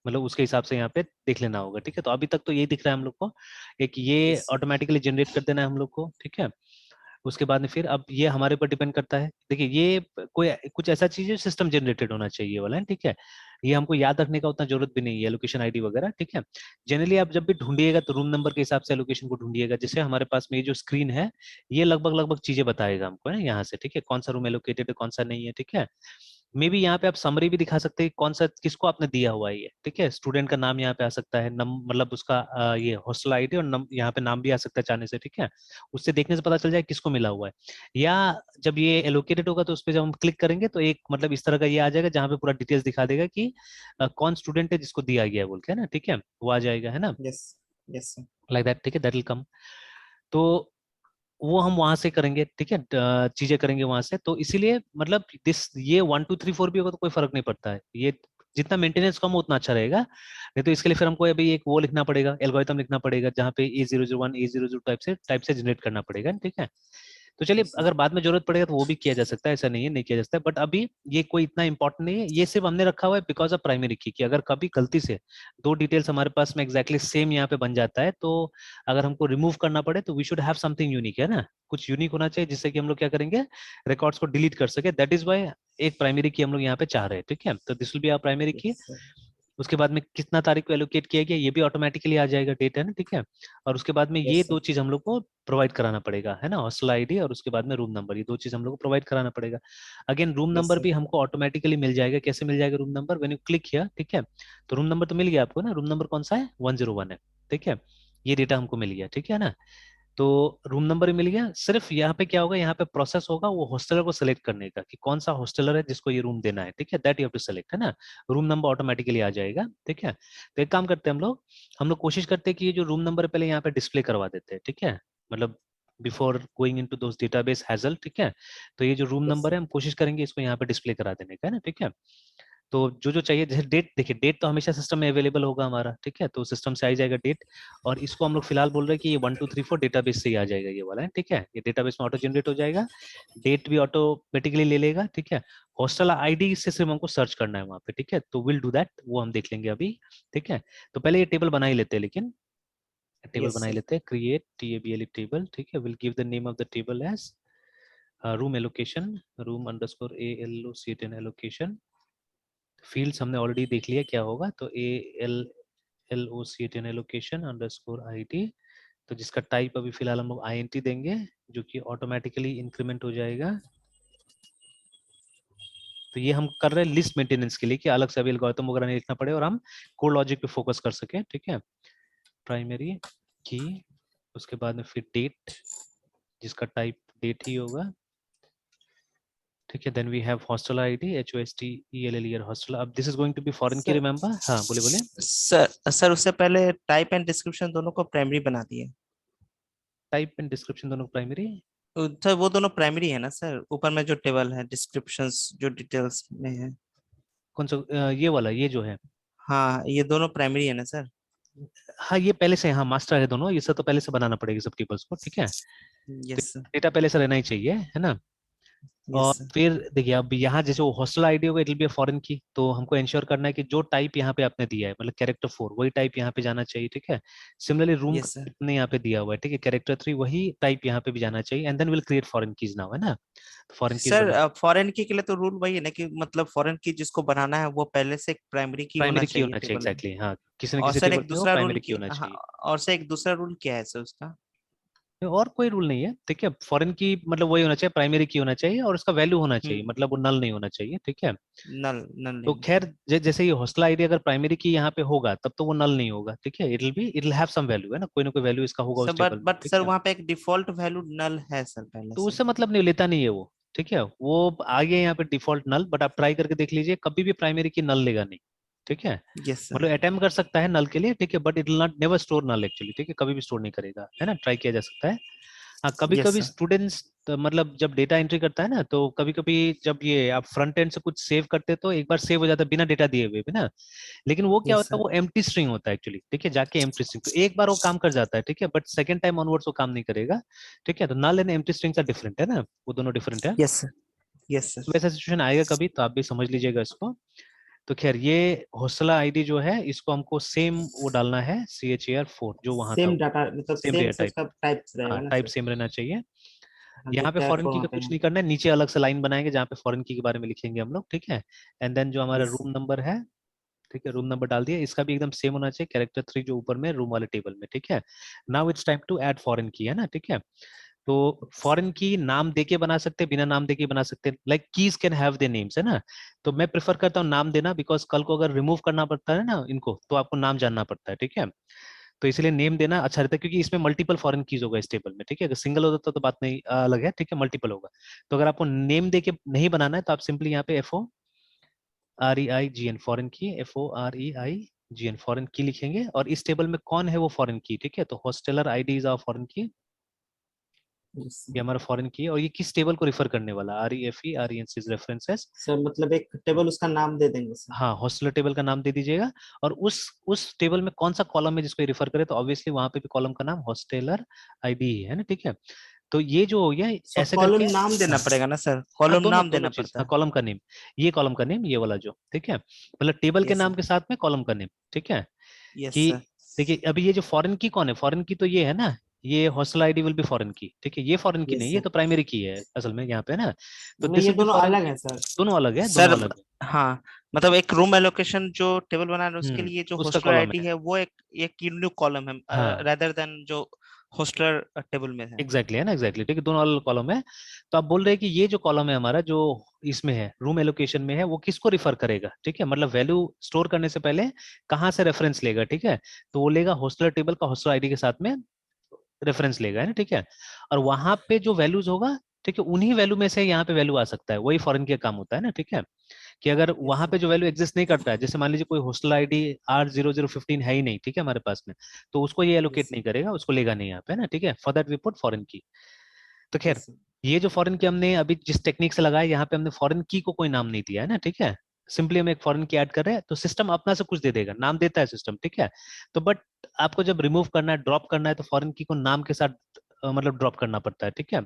मतलब उसके हिसाब से यहाँ पे देख लेना होगा, ठीक है। तो अभी तक तो यही दिख रहा है हम लोग को, एक ये यस सर। ऑटोमेटिकली जनरेट कर देना है हम लोग को, ठीक है। उसके बाद में फिर अब ये हमारे ऊपर डिपेंड करता है, देखिए ये कोई कुछ ऐसा चीज है सिस्टम जनरेटेड होना चाहिए वाला है, ठीक है। ये हमको याद रखने का उतना जरूरत भी नहीं है, लोकेशन आईडी वगैरह, ठीक है। जनरली आप जब भी ढूंढिएगा तो रूम नंबर के हिसाब से लोकेशन को ढूंढिएगा। जैसे हमारे पास में ये जो स्क्रीन है, ये लगभग लगभग चीजें बताएगा हमको, है ना, यहाँ से, ठीक है, कौन सा रूम एलोकेटेड है, कौन सा नहीं है, ठीक है। मे बी यहाँ पे आप समरी भी दिखा सकते हैं, कौन सा किसको आपने दिया हुआ है ये, ठीक है। स्टूडेंट का नाम यहाँ पे आ सकता है, मतलब उसका ये हॉस्टल आईडी, और यहाँ पे नाम भी आ सकता है चाहने से, ठीक है। उससे देखने से पता चल जाए किसको मिला हुआ है। या जब ये एलोकेटेड होगा तो उस पर जब हम क्लिक करेंगे तो एक मतलब इस तरह का ये आ जाएगा, जहाँ पे पूरा डिटेल्स दिखा देगा कि कौन स्टूडेंट है जिसको दिया गया है बोल के, है ना, ठीक है। वो आ जाएगा, है ना, yes, yes sir. Like that, ठीक है, दैट विल कम। तो वो हम वहां से करेंगे, ठीक है, चीजें करेंगे वहां से। तो इसीलिए मतलब दिस ये 1 2 3 4 भी होगा तो कोई फर्क नहीं पड़ता है, ये जितना मेंटेनेंस कम हो उतना अच्छा रहेगा। नहीं तो इसके लिए फिर हमको अभी एक वो लिखना पड़ेगा, एल्गोरिथम लिखना पड़ेगा, जहाँ पे A001 A00 टाइप से जनरेट करना पड़ेगा, ठीक है। तो चलिए yes sir. अगर बाद में जरूरत पड़ेगा तो वो भी किया जा सकता है, ऐसा नहीं है नहीं किया जा सकता है, बट अभी ये कोई इतना इंपॉर्टेंट नहीं है। ये सिर्फ हमने रखा हुआ है बिकॉज ऑफ प्राइमरी की, कि अगर कभी गलती से दो डिटेल्स हमारे पास में एग्जैक्टली सेम यहाँ पे बन जाता है, तो अगर हमको रिमूव करना पड़े तो we should have something unique, है ना, कुछ यूनिक होना चाहिए जिससे कि हम लोग क्या करेंगे, रिकॉर्ड्स को डिलीट कर सके। दैट इज वाई एक प्राइमरी की हम लोग यहाँ पे चाह रहे हैं, ठीक है। तो this will be our primary key. Yes sir. उसके बाद में कितना तारीख को एलोकेट किया गया ये भी ऑटोमेटिकली आ जाएगा, डेट, है ना, ठीक है। और उसके बाद में ये Yes sir. दो चीज हम लोग को प्रोवाइड कराना पड़ेगा, है ना, हॉस्टल आईडी और उसके बाद में रूम नंबर, ये दो चीज हम लोग को प्रोवाइड कराना पड़ेगा। Again room Yes number sir. भी हमको ऑटोमेटिकली मिल जाएगा। कैसे मिल जाएगा room number, when you click किया, ठीक है। तो रूम नंबर तो मिल गया आपको ना, रूम नंबर कौन सा है, 101 है, ठीक है। ये डेटा हमको मिल गया, ठीक है ना। तो रूम नंबर भी मिल गया। सिर्फ यहाँ पे क्या होगा, यहाँ पे प्रोसेस होगा वो हॉस्टलर को सिलेक्ट करने का, कि कौन सा हॉस्टलर है जिसको ये रूम देना है, ठीक है। That you have to select, है ना। रूम नंबर ऑटोमेटिकली आ जाएगा, ठीक है। तो एक काम करते हैं हम लोग कोशिश करते हैं कि ये जो रूम नंबर पहले यहाँ पे डिस्प्ले करवा देते हैं, ठीक है। मतलब before going into those database hassle, ठीक है। तो ये जो रूम Yes नंबर sir. है हम कोशिश करेंगे इसको यहाँ पे डिस्प्ले करा देने का, है ना, ठीक है। तो जो जो चाहिए, जैसे डेट, देखिए डेट तो हमेशा सिस्टम में अवेलेबल होगा हमारा, ठीक है। तो सिस्टम से आ ही जाएगा डेट। और इसको हम लोग फिलहाल बोल रहे हैं कि ये 1 2 3 4 डेटाबेस से ही आ जाएगा ये वाला, है, ठीक है। ये डेटाबेस में ऑटो जनरेट हो जाएगा, डेट भी ऑटोमेटिकली ले लेगा, ठीक है। हॉस्टल आईडी से सिर्फ हमको सर्च करना है वहाँ पे, ठीक है। तो विल डू दैट, वो हम देख लेंगे अभी, ठीक है। तो पहले ये टेबल बना ही लेते हैं, लेकिन टेबल Yes बना ही sir. लेते हैं, क्रिएट TABLE टेबल, ठीक है। Will give the name of the table as room allocation, room underscore ALOCATN allocation. Fields हमने ऑलरेडी देख लिया क्या होगा, तो ALOCATN एलोकेशन अंडरस्कोर ID। तो जिसका टाइप अभी फिलहाल हम लोग INT देंगे, जो कि ऑटोमेटिकली इंक्रीमेंट हो जाएगा। तो ये हम कर रहे हैं लिस्ट मेंटेनेंस के लिए, कि अलग से अभी एल्गोरिथम वगैरह नहीं लिखना पड़े और हम कोड लॉजिक पे फोकस कर सके, ठीक है। प्राइमरी की, उसके बाद में फिर डेट, जिसका टाइप डेट ही होगा, ठीक है। Then we have hostel ID HOSTELLER hostel. अब this is going to be foreign key, sir remember, हाँ बोले बोले। सर उससे पहले टाइप एंड डिस्क्रिप्शन दोनों को प्राइमरी बना दिए। टाइप एंड डिस्क्रिप्शन दोनों प्राइमरी। सर वो दोनों प्राइमरी है ना सर, ऊपर में जो टेबल है डिस्क्रिप्शंस जो डिटेल्स में है। कौन सा ये वाला, ये जो है। हाँ ये दोनों प्राइमरी है ना सर। हाँ ये पहले से, हाँ मास्टर है दोनों, ये सब तो पहले से बनाना पड़ेगा सब टेबल्स को, ठीक है। तो यस सर. डेटा पहले से रहना ही चाहिए, है ना। यस और सर. फिर देखिए अब यहाँ जैसे वो हॉस्टल आईडी होगा, it will be foreign key, तो हमको इंश्योर करना है कि जो टाइप यहाँ पे आपने दिया है, मतलब कैरेक्टर 4 वही टाइप यहाँ पे जाना चाहिए, ठीक है। Similarly room yes sir. ने यहाँ पे दिया हुआ है, ठीक है, कैरेक्टर 3 वही टाइप यहाँ पे भी जाना चाहिए, and then will create foreign keys now, है ना। तो फॉरेन कीज सर बना, फॉरेन की के लिए तो रूल वही है ना कि मतलब फॉरेन की जिसको बनाना है वो पहले से एक प्राइमरी की होना प्राइमरी की चाहिए होना चाहिए, टेबल में। एग्जैक्टली, हाँ। किसी न और किसी सर टेबल एक में वो दूसरा रूल प्राइमरी की की, होना हाँ, चाहिए। और सर एक दूसरा रूल क्या है सर उसका? और कोई रूल नहीं है, ठीक है। फॉरेन की मतलब वही होना चाहिए, प्राइमरी की होना चाहिए, और उसका वैल्यू होना चाहिए, हम्म. मतलब वो नल नहीं होना चाहिए, ठीक है। नल नल तो नहीं खैर चाहिए. जैसे ये हॉस्टल आईडी अगर प्राइमरी की यहाँ पे होगा तब तो वो नल नहीं होगा, ठीक है। It will have some value, है ना कोई वैल्यू इसका होगा सर उस टेबल बट में, बट ठीक सर है। वहाँ पे एक डिफॉल्ट वैल्यू नल है सर पहले तो से. उससे मतलब नहीं लेता नहीं है वो, ठीक है। वो आगे यहाँ पे डिफॉल्ट नल, बट आप ट्राई करके देख लीजिए, कभी भी प्राइमरी की नल लेगा नहीं, ठीक है। Yes sir. मतलब अटेम्प्ट कर सकता है नल के लिए, ठीक है, but it will not never store null actually, ठीक है, कभी भी स्टोर नहीं करेगा, है ना, ट्राई किया जा सकता है। हाँ कभी यस कभी सर. स्टूडेंट्स, मतलब जब डेटा एंट्री करता है ना, तो कभी कभी जब ये आप फ्रंट एंड से कुछ सेव करते हैं तो एक बार सेव हो जाता है बिना डेटा दिए हुए भी ना। लेकिन वो क्या यस होता है, सर. वो एम्प्टी स्ट्रिंग होता है एक्चुअली, ठीक है, जाके एम्प्टी स्ट्रिंग, तो एक बार वो काम कर जाता है, ठीक है, बट सेकंड टाइम ऑनवर्ड्स वो काम नहीं करेगा, ठीक है। तो null and empty strings are different, है ना, वो दोनों डिफरेंट है। Yes sir. Yes sir. वैसा सिचुएशन आएगा कभी तो आप भी समझ लीजिएगा इसको। तो खैर ये हौसला आईडी जो है इसको हमको सेम वो डालना है, CHAR 4 जो वहां था, सेम डाटा मतलब सेम सेम डेटा से टाइप, उसका टाइप रहेगा हाँ ना टाइप सर? सेम रहना चाहिए। हाँ, जो यहाँ पे कैर फॉरेन फोर की वहाँ का पे कुछ है. नहीं करना है, नीचे अलग से लाइन बनाएंगे जहाँ पे फॉरेन की के बारे में लिखेंगे हम लोग, ठीक है। एंड देन जो हमारा यस. रूम नंबर है, ठीक है, रूम नंबर डाल दिया, इसका भी एकदम सेम होना चाहिए, कैरेक्टर 3 जो ऊपर में रूम वाले टेबल में, ठीक है। Now it's time to add foreign key, है ना, ठीक है। तो फॉरेन की नाम देके बना सकते हैं, बिना नाम देके बना सकते हैं, like keys can have their names, है ना। तो मैं प्रेफर करता हूँ नाम देना, बिकॉज कल को अगर रिमूव करना पड़ता है ना इनको, तो आपको नाम जानना पड़ता है, ठीक है। तो इसलिए नेम देना अच्छा रहता है, क्योंकि इसमें मल्टीपल फॉरेन कीज होगा इस टेबल में, ठीक है। अगर सिंगल होता तो बात नहीं अलग है, ठीक है, मल्टीपल होगा। तो अगर आपको नेम देके नहीं बनाना है तो आप सिंपली यहाँ पे FOREIGN फॉरेन की, FOREIGN फॉरेन की लिखेंगे, और इस टेबल में कौन है वो फॉरेन की, ठीक है। तो hosteller ID is our foreign key, Yes, sir. ये हमारा फॉरेन की है और ये किस टेबल को रिफर करने वाला, REFERENCs रेफरेंसेस। सर मतलब एक टेबल उसका नाम दे देंगे सर। हाँ, हॉस्टलर टेबल का नाम दे दीजिएगा और उस टेबल में कौन सा कॉलम है जिसको रिफर करे, तो ऑब्वियसली वहां पे भी कॉलम का नाम हॉस्टेलर आईडी है ना, ठीक है। तो ये जो हो गया सो ऐसे कॉलम करके। नाम देना हाँ पड़ेगा ना सर, हाँ, कॉलम दोनों नाम दोनों देना चीज, पड़ता हाँ, है। कॉलम का नेम, ये कॉलम का नेम, ये वाला जो, ठीक है, मतलब टेबल के यस नाम सर। के साथ में कॉलम का नेम, ठीक है। यस कि सर। देखिए अभी ये जो फॉरेन की कौन है, फॉरेन की तो ये है ना, ये hostel ID will be foreign की, ठीक है, ये फॉरेन की यस नहीं, ये सर। तो प्राइमरी की है असल में यहाँ पे ना, तो नहीं दिस ये विल बी दोनों फॉरेन अलग की। है सर। दोनों अलग है, सर दोनों अलग है। हाँ, मतलब एक रूम एलोकेशन जो टेबल बना रहे हैं उसके लिए जो उसका होस्टल कॉलम आईडी है। है वो एक न्यू कॉलम है, हाँ रेदर देन जो होस्टल टेबल में है। एग्जैक्टली है ना, एग्जैक्टली ठीक है, दोनों अलग कॉलम है। तो आप बोल रहे हैं कि ये जो कॉलम है हमारा जो इसमें है रूम एलोकेशन में है, वो किसको रिफर करेगा, ठीक है, मतलब वैल्यू स्टोर करने से पहले कहाँ से रेफरेंस लेगा, ठीक है, तो वो लेगा हॉस्टलर टेबल का हॉस्टल आईडी के साथ में रेफरेंस लेगा, है ना, ठीक है। और वहां पे जो वैल्यूज होगा, ठीक है, उन्हीं वैल्यू में से यहाँ पे वैल्यू आ सकता है, वही फॉरेन का काम होता है ना, ठीक है। कि अगर यस वहां सर। पे जो वैल्यू एग्जिस्ट नहीं करता है, जैसे मान लीजिए कोई हॉस्टल आईडी R0015 है ही नहीं, ठीक है, हमारे पास में, तो उसको ये यस एलोकेट सर। नहीं करेगा, उसको लेगा नहीं यहाँ पे ना, ठीक है, for that we put foreign key. तो खैर, यस सर। ये जो फॉरेन की हमने अभी जिस टेक्निक से लगाया, यहाँ पे हमने फॉरेन की को कोई नाम नहीं दिया है ना, ठीक है, सिंपली हम एक फॉरेन की ऐड कर रहे हैं, तो सिस्टम अपना से कुछ दे देगा, नाम देता है सिस्टम, ठीक है। तो बट आपको जब रिमूव करना है, ड्रॉप करना है, तो फॉरेन की को नाम के साथ मतलब ड्रॉप करना पड़ता है, ठीक है।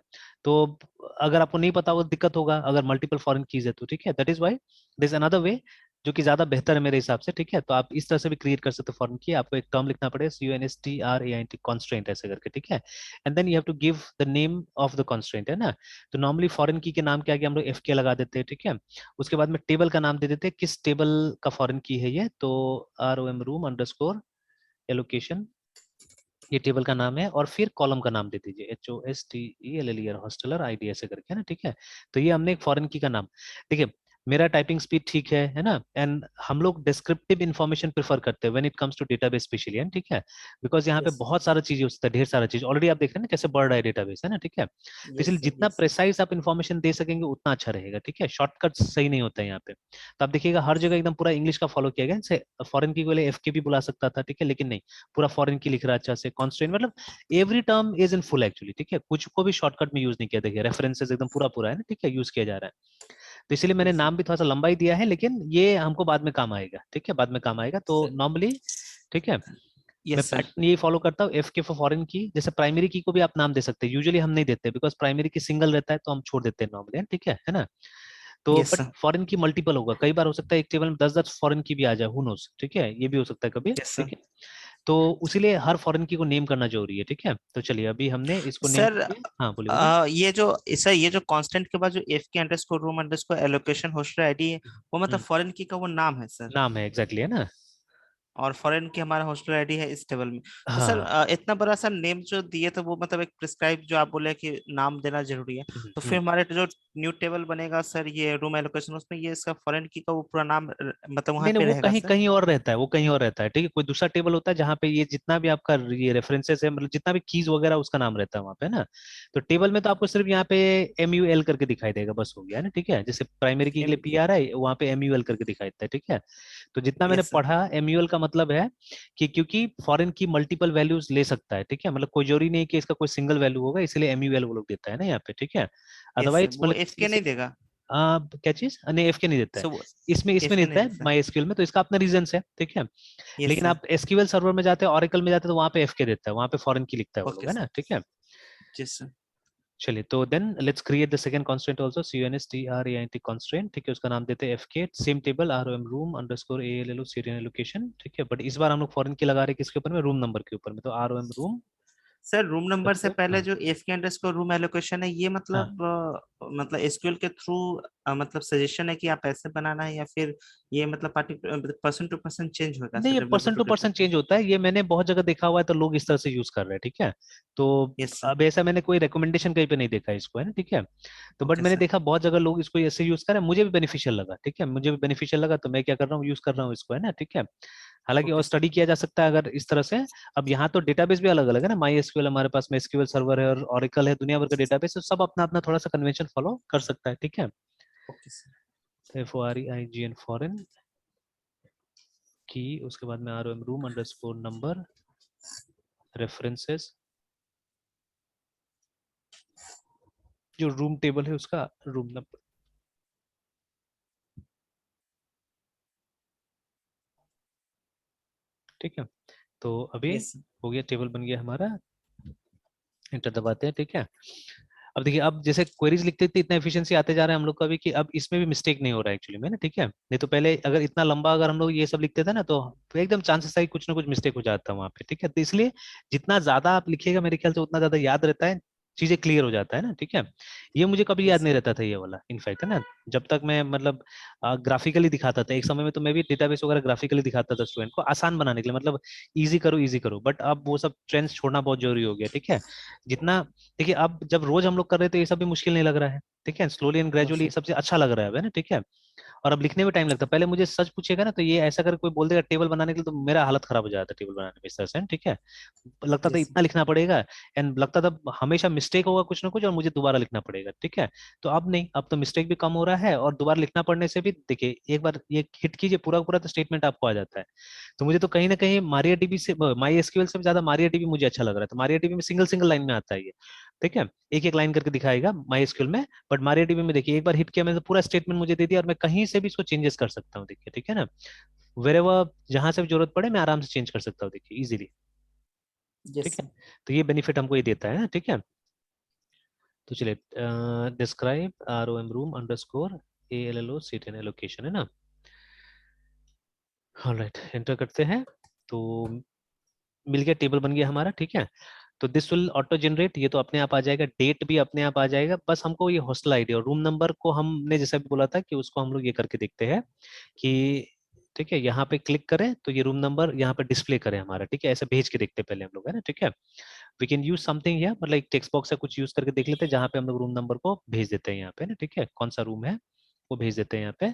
तो अगर आपको नहीं पता होगा तो दिक्कत होगा, अगर मल्टीपल फॉरेन कीज है तो, ठीक है, that is why this is another way जो कि ज्यादा बेहतर है मेरे हिसाब से, ठीक है। तो आप इस तरह से भी क्रिएट कर सकते हो फॉरेन की, आपको एक टर्म लिखना पड़ेगा, CONSTRAINT कॉन्स्ट्रेंट ऐसे करके, ठीक है, and then you have to give the name of the constraint, है ना। तो नॉर्मली फॉरेन की के नाम के आगे हम लोग FK लगा देते हैं, ठीक है। उसके बाद में टेबल का नाम दे देते हैं, किस टेबल का फॉरेन की है ये, तो ROM रूम अंडरस्कोर एलोकेशन, ये टेबल का नाम है, और फिर कॉलम का नाम दे दीजिए HOSTELLER हॉस्टलर आईडी ऐसे करके, है ना, ठीक है। तो ये हमने एक फॉरेन की का नाम, देखिए मेरा टाइपिंग स्पीड ठीक है ना, एंड हम लोग डिस्क्रिप्टिव इन्फॉर्मेशन प्रेफर करते हैं when it comes to database specially, है ठीक है, बिकॉज यहाँ पे यस बहुत सारा चीज होता है, ढेर सारा चीज ऑलरेडी आप देख रहे हैं ना, कैसे बढ़ रहा है डेटाबेस, है ना, ठीक है। तो यस इसलिए सर। जितना यस प्रेसाइज आप इन्फॉर्मेशन दे सकेंगे उतना अच्छा रहेगा, ठीक है, शॉर्टकट सही नहीं होता है यहाँ पे। तो आप देखिएगा हर जगह एकदम पूरा इंग्लिश का फॉलो किया गया, जैसे फॉरेन की को FK भी बुला सकता था, ठीक है, लेकिन नहीं, पूरा फॉरेन की लिख रहा है अच्छा से, कॉन्स्टेंट, मतलब every term is in full actually, ठीक है, कुछ को भी शॉर्टकट में यूज नहीं किया, देखिए रेफरेंसेस एकदम पूरा पूरा है ना, ठीक है, यूज किया जा रहा है। तो इसीलिए मैंने यस नाम भी थोड़ा सा लंबा ही दिया है, लेकिन ये हमको बाद में काम आएगा, ठीक है, बाद में काम आएगा, तो सर। नॉर्मली, ठीक है, मैं यस सर। पैटर्न यही फॉलो करता हूँ, FK फॉर फॉरेन की, जैसे प्राइमरी की को भी आप नाम दे सकते हैं, यूजुअली हम नहीं देते बिकॉज प्राइमरी की सिंगल रहता है तो हम छोड़ देते हैं नॉर्मली, ठीक है ना। तो यस बट सर। फॉरेन की मल्टीपल होगा, कई बार हो सकता है एक टेबल में 10-10 फॉरेन की भी आ जाए, हु नोस, ठीक है, ये भी हो सकता है कभी, यस सर। ठीक है। तो उसीलिए हर फॉरेन की को नेम करना जरूरी है, ठीक है। तो चलिए अभी हमने इसको नेम सर करके, हाँ बोलिए बोलिए। ये जो कांस्टेंट के बाद जो FK_रूम_ एलोकेशन होस्टर आईडी है, वो मतलब हम्म, फॉरेन की का वो नाम है सर। नाम है एग्जैक्टली, है ना। और फॉरेन की हमारा हॉस्टल आईडी है इस टेबल में। तो सर हाँ। इतना बड़ा सा नेम जो दिए तो वो मतलब एक प्रिस्क्राइब जो आप बोले कि नाम देना जरूरी है। तो फिर हमारे जो न्यू टेबल बनेगा सर ये रूम एलोकेशन, उसमें ये इसका फॉरेन की का वो पूरा नाम मतलब वहां नहीं नहीं, पे वो रहेगा कहीं सर। कहीं और रहता है, वो कहीं और रहता है, ठीक है, कोई दूसरा टेबल होता है जहाँ पे ये जितना भी आपका ये रेफरेंसेस है, मतलब जितना भी कीज वगैरह उसका नाम रहता है वहाँ पे ना। तो टेबल में तो आपको सिर्फ यहाँ पे MUL करके दिखाई देगा, बस हो गया है ना, ठीक है, जैसे प्राइमरी की के लिए एम PRI वहाँ पे MUL करके दिखाई देता है, ठीक है। तो जितना मैंने यस सर। पढ़ा, MUL का मतलब है कि क्योंकि फॉरेन की मल्टीपल वैल्यूज ले सकता है, ठीक है, मतलब कोई जरूरी नहीं कि इसका कोई सिंगल वैल्यू होगा, इसलिए MUL वो लोग देता है ना यहाँ पे, ठीक है। यस सर, अदरवाइज वो मतलब FK नहीं किसी देगा। क्या चीज, नहीं FK नहीं देता है, सो वो इसमें इसमें नहीं FK नहीं देता है देता। MySQL में, तो इसका अपना रीजन है, ठीक है। यस लेकिन सर। आप SQL सर्वर में जाते हैं, Oracle में जाते हैं, तो वहां पे FK देता है, वहां पे फॉरेन की लिखता है वो ओके लोग, है सर। ना, ठीक है। Yes sir. चलिए तो then let's create the second constant also, CONSTRAINT constant, ठीक है, उसका नाम देते हैं FK, same table ROM room underscore ALLO serial location, ठीक है, बट इस बार हम लोग फॉरेन की लगा रहे हैं किसके ऊपर में, रूम नंबर के ऊपर में, तो ROM room sir room number से अंडरस्कोर, पहले हाँ। जो FK_रूम एलोकेशन है ये हाँ मतलब SQL के थ्रू मतलब सजेशन है कि आप ऐसे बनाना है, या फिर ये मतलब पर्सन टू पर्सन चेंज होगा नहीं, सर ये person developer to two person developer? Change होता है, ये मैंने बहुत जगह देखा हुआ है, तो लोग इस तरह से यूज कर रहे हैं, ठीक है। तो यस सर। अब ऐसा मैंने कोई रिकमेंडेशन कहीं पे नहीं देखा इसको, है ना, ठीक है। तो बट ओके मैंने सर। देखा बहुत जगह लोग इसको ऐसे यूज कर रहे हैं, मुझे भी बेनिफिशियल लगा, ठीक है, मुझे भी बेनिफिशियल लगा, तो मैं क्या कर रहा हूँ, यूज कर रहा हूँ इसको, है ना, ठीक है। हालांकि ओके और सर। स्टडी किया जा सकता है अगर इस तरह से। अब यहाँ तो डेटाबेस भी अलग अलग है ना, MySQL हमारे पास में SQL सर्वर है और Oracle है, दुनिया भर का डेटाबेस है, सब अपना अपना थोड़ा सा कन्वेंशन फॉलो कर सकता है, ठीक है। Okay sir. FOREIGN फॉरेन की, उसके बाद में ROM room underscore number references, जो रूम टेबल है उसका रूम नंबर। ठीक है, तो अभी यस हो गया, टेबल बन गया हमारा। एंटर दबाते हैं। ठीक है, अब देखिए, अब जैसे क्वेरीज लिखते थे इतना एफिशिएंसी आते जा रहा है हम लोग का भी, कि अब इसमें भी मिस्टेक नहीं हो रहा है एक्चुअली में ना। ठीक है, नहीं तो पहले अगर इतना लंबा अगर हम लोग ये सब लिखते थे ना, तो एकदम चांसेस है कि कुछ ना कुछ मिस्टेक हो जाता है वहाँ पे। ठीक है, तो इसलिए जितना ज्यादा आप लिखिएगा मेरे ख्याल से उतना ज्यादा याद रहता है, चीजें क्लियर हो जाता है ना। ठीक है, ये मुझे कभी याद यस नहीं रहता था ये वाला, इनफैक्ट है ना, जब तक मैं मतलब ग्राफिकली दिखाता था एक समय में, तो मैं भी डेटाबेस वगैरह ग्राफिकली दिखाता था स्टूडेंट को आसान बनाने के लिए, मतलब इजी करो, बट अब वो सब ट्रेंड्स छोड़ना बहुत जरूरी हो गया। ठीक है, जितना, देखिए अब जब रोज हम लोग कर रहे हैं तो ये सब भी मुश्किल नहीं लग रहा है। ठीक है, स्लोली एंड ग्रेजुअली ये सबसे अच्छा लग रहा है ना। ठीक है, और अब लिखने में टाइम लगता है, पहले मुझे सच पूछेगा ना तो ये ऐसा कर कोई बोल देगा टेबल बनाने के लिए, तो मेरा हालत खराब हो जाता टेबल बनाने में इस तरह से। ठीक है, लगता था यस इतना लिखना पड़ेगा, एंड लगता था हमेशा मिस्टेक होगा कुछ ना कुछ और मुझे दोबारा लिखना पड़ेगा। ठीक है, तो अब नहीं, अब तो मिस्टेक भी कम हो रहा है और दोबारा लिखना पड़ने से भी, देखिए एक बार ये हिट कीजिए पूरा पूरा तो स्टेटमेंट आपको आ जाता है। तो मुझे तो कहीं ना कहीं मारिया डीबी से, माई एसक्यूएल से भी ज्यादा मारिया डीबी मुझे अच्छा लग रहा है। तो मारिया डीबी में सिंगल सिंगल लाइन में आता है ये। ठीक है, एक एक लाइन करके दिखाएगा माई एसक्यूएल में, बट मारिया डीबी में देखिए एक बार हिट किया मैंने तो पूरा स्टेटमेंट मुझे दे दिया, और मैं कहीं से भी इसको चेंजेस कर सकता हूँ। देखिए, ठीक है ना, वेरेवर जहां से भी जरूरत पड़े मैं आराम से चेंज कर सकता हूँ, देखिए इजीली। ठीक यस है, तो ये बेनिफिट हमको ये देता है ना। ठीक है, तो चलिए, describe R O M room underscore A L L O seat N allocation, है ना। ऑलराइट, एंटर करते हैं, तो मिल गया, टेबल बन गया हमारा। ठीक है, तो दिस विल ऑटो जनरेट, ये तो अपने आप आ जाएगा, डेट भी अपने आप आ जाएगा, बस हमको ये हॉस्टल आईडी और रूम नंबर को हमने जैसा भी बोला था कि उसको हम लोग ये करके देखते हैं कि, ठीक है, यहाँ पे क्लिक करें तो ये रूम नंबर यहाँ पे डिस्प्ले करें हमारा। ठीक है, ऐसे भेज के देखते हैं पहले हम लोग, है ना। ठीक है, we can use something here, मतलब एक टेक्स्ट बॉक्स से कुछ यूज करके देख लेते हैं जहाँ पे हम लोग रूम नंबर को भेज देते हैं यहाँ पे ना। ठीक है, कौन सा रूम है वो भेज देते हैं यहाँ पे।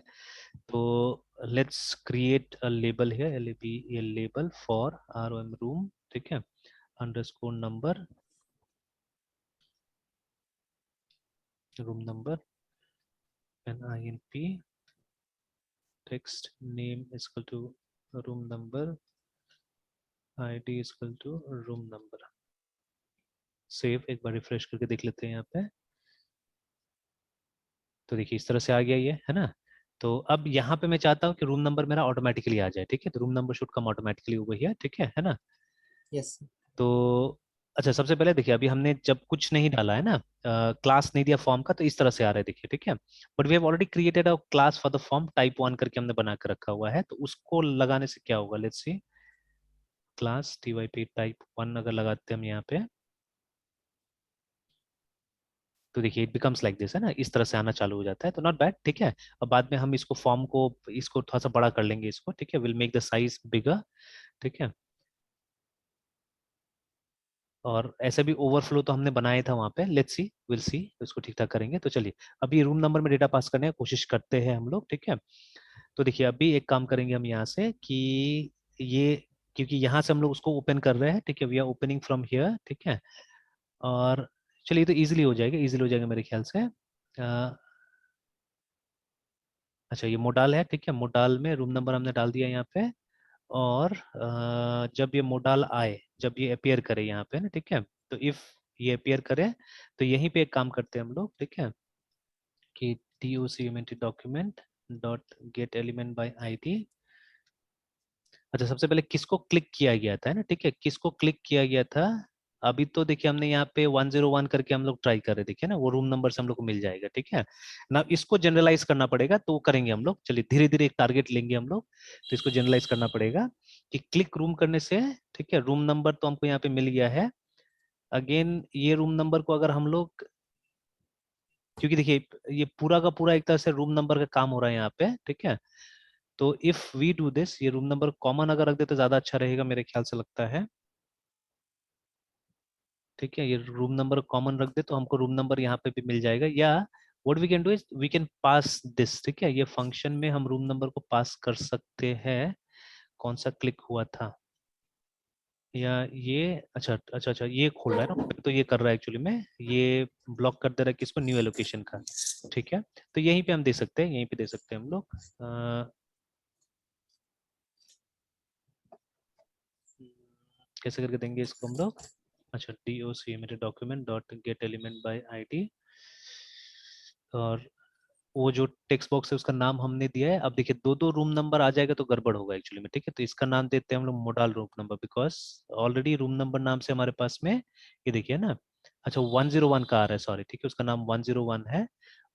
तो let's create a label here, LABEL label for ROM room. ठीक है, underscore number, room number, NINP, text name is equal to room number, ID is equal to room number। Save, एक बार रिफ्रेश करके देख लेते हैं यहाँ पे, तो देखिए इस तरह से आ गया ये, है ना। तो अब यहाँ पे मैं चाहता हूँ कि रूम नंबर मेरा ऑटोमेटिकली आ जाए। ठीक है, तो room number should come automatically over here. ठीक है ना। यस तो अच्छा, सबसे पहले देखिए अभी हमने जब कुछ नहीं डाला है ना, क्लास नहीं दिया फॉर्म का, तो इस तरह से आ रहा है देखिए। ठीक है, but we have already created a class for the form type 1 करके हमने बना के रखा हुआ है, तो उसको लगाने से क्या होगा, let's see, class TYP type 1 अगर लगाते हैं हम यहाँ पे, तो देखिए इट बिकम्स लाइक दिस, है ना, इस तरह से आना चालू हो जाता है, तो नॉट बैड। ठीक है, अब बाद में हम इसको फॉर्म को, इसको थोड़ा सा बड़ा कर लेंगे इसको। ठीक है, विल मेक द साइज बिगर। ठीक है, और ऐसे भी ओवरफ्लो तो हमने बनाया था वहां पे, लेट्स सी, विल सी, इसको ठीक ठाक करेंगे। तो चलिए अभी रूम नंबर में डेटा पास करने की कोशिश करते हैं हम लोग। ठीक है, तो देखिए अभी एक काम करेंगे हम यहाँ से कि ये, क्योंकि यहाँ से हम लोग उसको ओपन कर रहे हैं। ठीक है, we are opening from here. ठीक है, और चलिए तो इजीली हो जाएगा, इजीली हो जाएगा मेरे ख्याल से। अच्छा, ये मोडाल है। ठीक है, मोडाल में रूम नंबर हमने डाल दिया यहाँ पे, और जब ये मोडाल आए, जब ये अपियर करे यहाँ पे ना, ठीक है, तो इफ ये अपियर करे तो यहीं पे एक काम करते हैं हम लोग। ठीक है, कि document document dot get element by ID। अच्छा, सबसे पहले किसको क्लिक किया गया था, है ना। ठीक है, किसको क्लिक किया गया था, अभी तो देखिए हमने यहाँ पे 101 करके हम लोग ट्राई कर रहे, देखिए ना, वो रूम नंबर से हम लोग को मिल जाएगा। ठीक है ना, इसको जनरलाइज करना पड़ेगा, तो वो करेंगे हम लोग। चलिए धीरे धीरे एक टारगेट लेंगे हम लोग, तो इसको जनरलाइज करना पड़ेगा कि क्लिक रूम करने से, ठीक है, रूम नंबर तो हमको यहाँ पे मिल गया है। अगेन ये रूम नंबर को अगर हम लोग, क्योंकि देखिए ये पूरा का पूरा एक तरह से रूम नंबर का काम हो रहा है यहाँ पे। ठीक है, तो इफ वी डू दिस, ये रूम नंबर कॉमन अगर रख दे तो ज्यादा अच्छा रहेगा मेरे ख्याल से लगता है। ठीक है, ये रूम नंबर कॉमन रख दे तो हमको रूम नंबर यहाँ पे भी मिल जाएगा, या what we can do is we can pass this. ठीक है, ये फंक्शन में हम रूम नंबर को पास कर सकते हैं। कौन सा क्लिक हुआ था, या ये, अच्छा अच्छा अच्छा, ये खोल रहा है ना, तो ये कर रहा है एक्चुअली में, ये ब्लॉक कर दे रहा है किसको, न्यू एलोकेशन का। ठीक है, तो यहीं पे हम दे सकते हैं, यहीं पे दे सकते हैं हम लोग। कैसे करके देंगे इसको हम लोग, अच्छा DOC मेरे document dot get element by ID। और वो जो टेक्स्ट बॉक्स है उसका नाम हमने दिया है। अब देखिए दो दो रूम नंबर आ जाएगा तो गड़बड़ होगा एक्चुअली में, ठीक है। तो इसका नाम देते हैं हम लोग modal room number, because already room number नाम से हमारे पास में ये देखिए ना, अच्छा 101 का आ रहा है, सॉरी, ठीक है, उसका नाम 101 है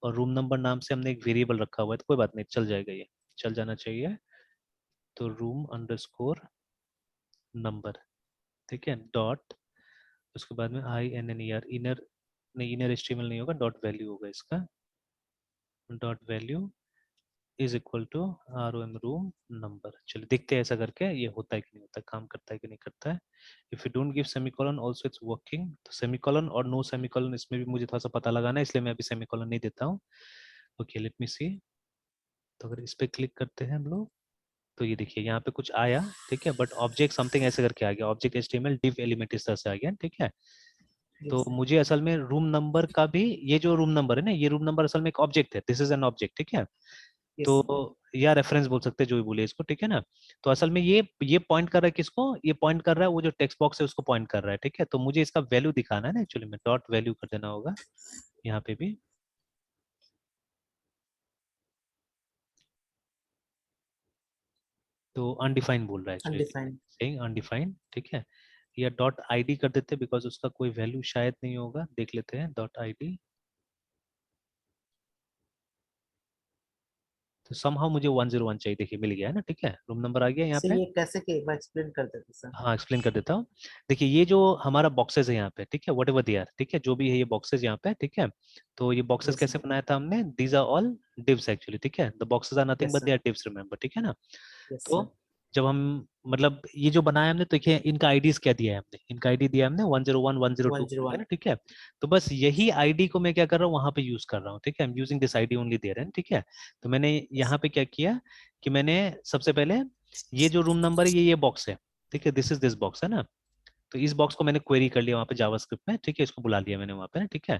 और रूम नंबर नाम से हमने एक वेरिएबल रखा हुआ है, तो कोई बात नहीं, चल जाएगा, ये चल जाना चाहिए। तो रूम अंडरस्कोर नंबर, ठीक है, डॉट, उसके बाद में INNER, इनर नहीं, इनर HTML नहीं होगा, डॉट वैल्यू होगा इसका, dot value is equal to ROM room number. चलिए देखते हैं ऐसा करके ये होता है कि नहीं होता है, काम करता है कि नहीं करता है। If you don't give semicolon also it's working, तो सेमीकोलन और नो सेमीकोलन इसमें भी मुझे थोड़ा सा पता लगाना है, इसलिए मैं अभी सेमीकोलन नहीं देता हूँ। ओके, लेट मी सी। तो अगर इस पे क्लिक करते हैं हम लोग तो ये देखिए यहाँ पे कुछ आया, ठीक है, बट ऑब्जेक्ट समथिंग ऐसे करके आ गया, ऑब्जेक्ट HTML div एलिमेंट इस तरह से आ गया, ठीक है। तो यस सर। मुझे असल में रूम नंबर का भी, ये जो रूम नंबर है ना, ये रूम नंबर असल में एक ऑब्जेक्ट है, दिस इज एन ऑब्जेक्ट, ठीक है। यस तो सर। या रेफरेंस बोल सकते हैं, जो भी बोले इसको, ठीक है ना। तो असल में ये पॉइंट कर रहा है किसको, ये पॉइंट कर रहा है वो जो टेक्स्ट बॉक्स है उसको पॉइंट कर रहा है, ठीक है। तो मुझे इसका वैल्यू दिखाना है ना, एक्चुअली में डॉट वैल्यू कर देना होगा यहाँ पे भी। तो अनडिफाइंड बोल रहा है एक्चुअली, अनडिफाइंड। सेइंग अनडिफाइंड, ठीक है। या डॉट ID कर देते हैं, बिकॉज उसका कोई वैल्यू शायद नहीं होगा, देख लेते हैं डॉट ID। तो समहाउ मुझे 101 चाहिए, देखिए मिल गया है ना, ठीक है, रूम नंबर आ गया यहाँ सर पे। ये कैसे के एक बार एक्सप्लेन कर देते सर। हाँ, एक्सप्लेन कर देता हूँ। देखिए ये जो हमारा बॉक्सेस है यहाँ पे, ठीक है, वट एवर दे आर, ठीक है, जो भी है ये बॉक्सेस यहाँ पे, ठीक है। तो ये बॉक्सेस यस कैसे सर। बनाया था हमने, these are all divs actually, ठीक है, the boxes are nothing yes but they sir. Are divs, remember, ठीक है ना। यस तो सर। जब हम, मतलब ये जो बनाया हमने, तो देखिए इनका आईडीज क्या दिया है हमने, इनका आईडी दिया है हमने 101 102 वन जीरो है वन ना, ठीक है। तो बस यस यही सर। आईडी को मैं क्या कर रहा हूँ वहां पे यूज कर रहा हूँ, ठीक है, I am using this ID only there है, ठीक है। तो मैंने यस यहाँ पे क्या किया कि मैंने सबसे पहले ये जो रूम नंबर है ये बॉक्स है, ठीक है, दिस इज दिस बॉक्स है ना। तो इस बॉक्स को मैंने क्वेरी कर लिया वहाँ पे जावास्क्रिप्ट में, ठीक है, इसको बुला लिया मैंने वहाँ पे ना, ठीक है।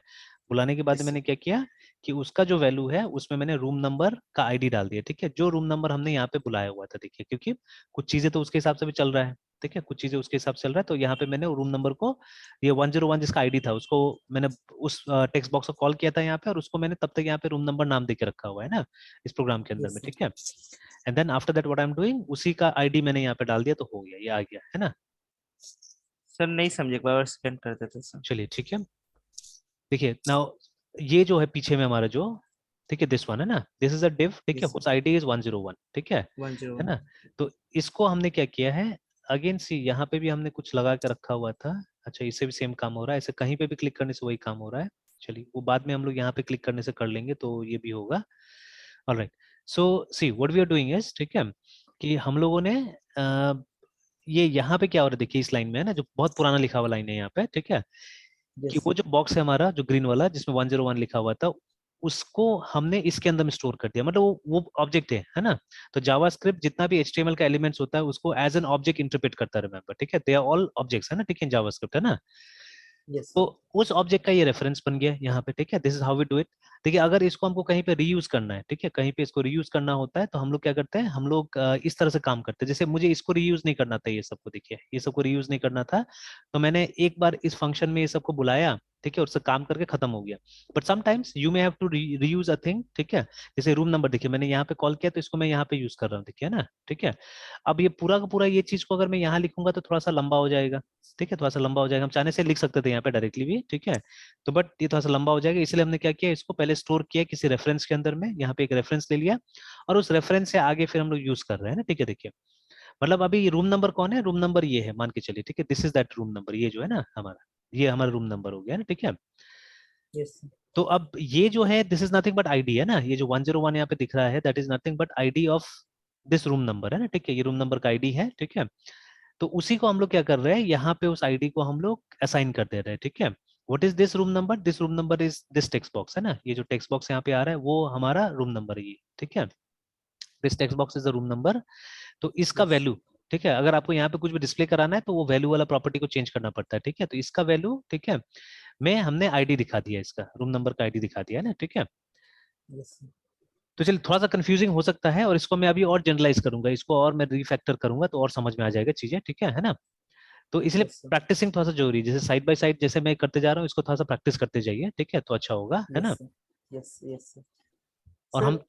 बुलाने के बाद यस मैंने क्या किया कि उसका जो वैल्यू है उसमें मैंने रूम नंबर का आईडी डाल दिया, ठीक है, जो रूम नंबर हमने यहाँ पे बुलाया हुआ था, देखिए, क्योंकि कुछ चीजें तो उसके हिसाब से भी चल रहा है, ठीक है, कुछ चीजें उसके हिसाब से चल रहा है। तो यहाँ पे मैंने रूम नंबर को, ये 101 जिसका आईडी था, उसको मैंने उस टेक्स्ट बॉक्स को कॉल किया था यहाँ पे, और उसको मैंने तब तक यहाँ पे रूम नंबर नाम देके रखा हुआ है ना इस प्रोग्राम के अंदर यस में, सर। ठीक है। And then after that what I am doing, उसी का आईडी मैंने यहाँ पे डाल दिया, तो हो गया, ये आ गया है ना। सर नहीं समझे, एक बार एक्सप्लेन कर देते सर। चलिए ठीक है, देखिए नाउ ये जो है पीछे में हमारा जो, ठीक है, दिस वन है ना, दिस इज अ div, ठीक है, यस सर। उस आईडी इज 101, ठीक वन जीरो है वन ना। तो इसको हमने क्या किया है, अगेन सी यहाँ पे भी हमने कुछ लगा के रखा हुआ था, अच्छा इससे भी सेम काम हो रहा है, ऐसे कहीं पे भी क्लिक करने से वही काम हो रहा है। चलिए वो बाद में हम लोग यहाँ पे क्लिक करने से कर लेंगे, तो ये भी होगा। Alright, so see what we are doing is, ठीक है, कि हम लोगों ने ये यहाँ पे क्या हो रहा है, देखिए इस लाइन में है ना, जो बहुत पुराना लिखा हुआ लाइन है यहाँ पे, ठीक है, कि यस वो सर। जो बॉक्स है हमारा जो ग्रीन वाला जिसमें 101 लिखा हुआ था, उसको हमने इसके अंदर में स्टोर कर दिया, मतलब वो ऑब्जेक्ट है ना। तो जावास्क्रिप्ट जितना भी HTML का एलिमेंट्स होता है उसको एज एन ऑब्जेक्ट इंटरप्रेट करता है, रिमेंबर, ठीक है, दे आर ऑल ऑब्जेक्ट्स है ना, ठीक है, जावास्क्रिप्ट है ना। यस तो सर। उस ऑब्जेक्ट का ये रेफरेंस बन गया यहाँ पे, ठीक है, this is how we do it. देखिए अगर इसको हमको कहीं पे रीयूज करना है, ठीक है, कहीं पे इसको रीयूज करना होता है, तो हम लोग क्या करते हैं, हम लोग इस तरह से काम करते हैं, जैसे मुझे इसको रीयूज नहीं करना था, ये सबको देखिए, ये सबको रीयूज नहीं करना था, तो मैंने एक बार इस फंक्शन में ये सबको बुलाया, ठीक है, उससे काम करके खत्म हो गया। But sometimes you may have to reuse a thing, ठीक है, जैसे रूम नंबर, देखिए मैंने यहाँ पे कॉल किया तो इसको मैं यहाँ पे यूज कर रहा हूँ, देखिए ना, ठीक है। अब ये पूरा का पूरा ये चीज को अगर मैं यहाँ लिखूंगा तो थोड़ा सा लंबा हो जाएगा, ठीक है, थोड़ा सा लंबा हो जाएगा, हम चाहने से लिख सकते थे यहाँ पे डायरेक्टली भी, ठीक है। तो बट ये थोड़ा सा लंबा हो जाएगा, इसलिए हमने क्या किया, इसको पहले स्टोर किया किसी रेफरेंस के अंदर में, यहाँ पे एक रेफरेंस ले लिया, और उस रेफरेंस से आगे फिर हम लोग यूज कर रहे हैं ना, ठीक है, देखिए। मतलब अभी रूम नंबर कौन है, रूम नंबर ये है, मान के चलिए, ठीक है, this is that room number, ये जो है ना हमारा, ये हमारा रूम नंबर हो गया ना, ठीक है। Yes sir. तो अब ये जो है this is nothing but ID है ना, ये जो 101 यहाँ पे दिख रहा है that is nothing but ID of this room number है ना, ठीक है, ये रूम नंबर का आईडी है, ठीक है। तो उसी को हम लोग क्या कर रहे हैं, यहाँ पे उस आईडी को हम लोग असाइन कर दे रहे हैं, ठीक है। What is this room number, this room number is this text box है ना, ये जो टेक्स्ट बॉक्स यहाँ पे आ रहा है वो हमारा रूम नंबर है ये, ठीक है, this text box is the room number. तो इसका यस। वैल्यू, ठीक है, अगर आपको यहाँ पे कुछ भी डिस्प्ले कराना है तो वो वैल्यू वाला प्रॉपर्टी को चेंज करना पड़ता है, ठीक है। तो इसका वैल्यू, ठीक है, मैं हमने आईडी दिखा दिया, इसका रूम नंबर का आईडी दिखा दिया है ना, ठीक है। Yes sir. तो चलिए थोड़ा सा कंफ्यूजिंग हो सकता है, और इसको मैं अभी और जनरलाइज करूंगा, इसको और मैं रिफैक्टर करूंगा तो और समझ में आ जाएगा चीजें, ठीक है ना। तो इसलिए यस सर। प्रैक्टिसिंग थोड़ा सा जरूरी है, जैसे साइड बाय साइड जैसे मैं करते जा रहा हूँ इसको थोड़ा सा प्रैक्टिस करते जाइए, ठीक है, तो अच्छा होगा, है यस ना। सर। यस यस और हम सर ट्राई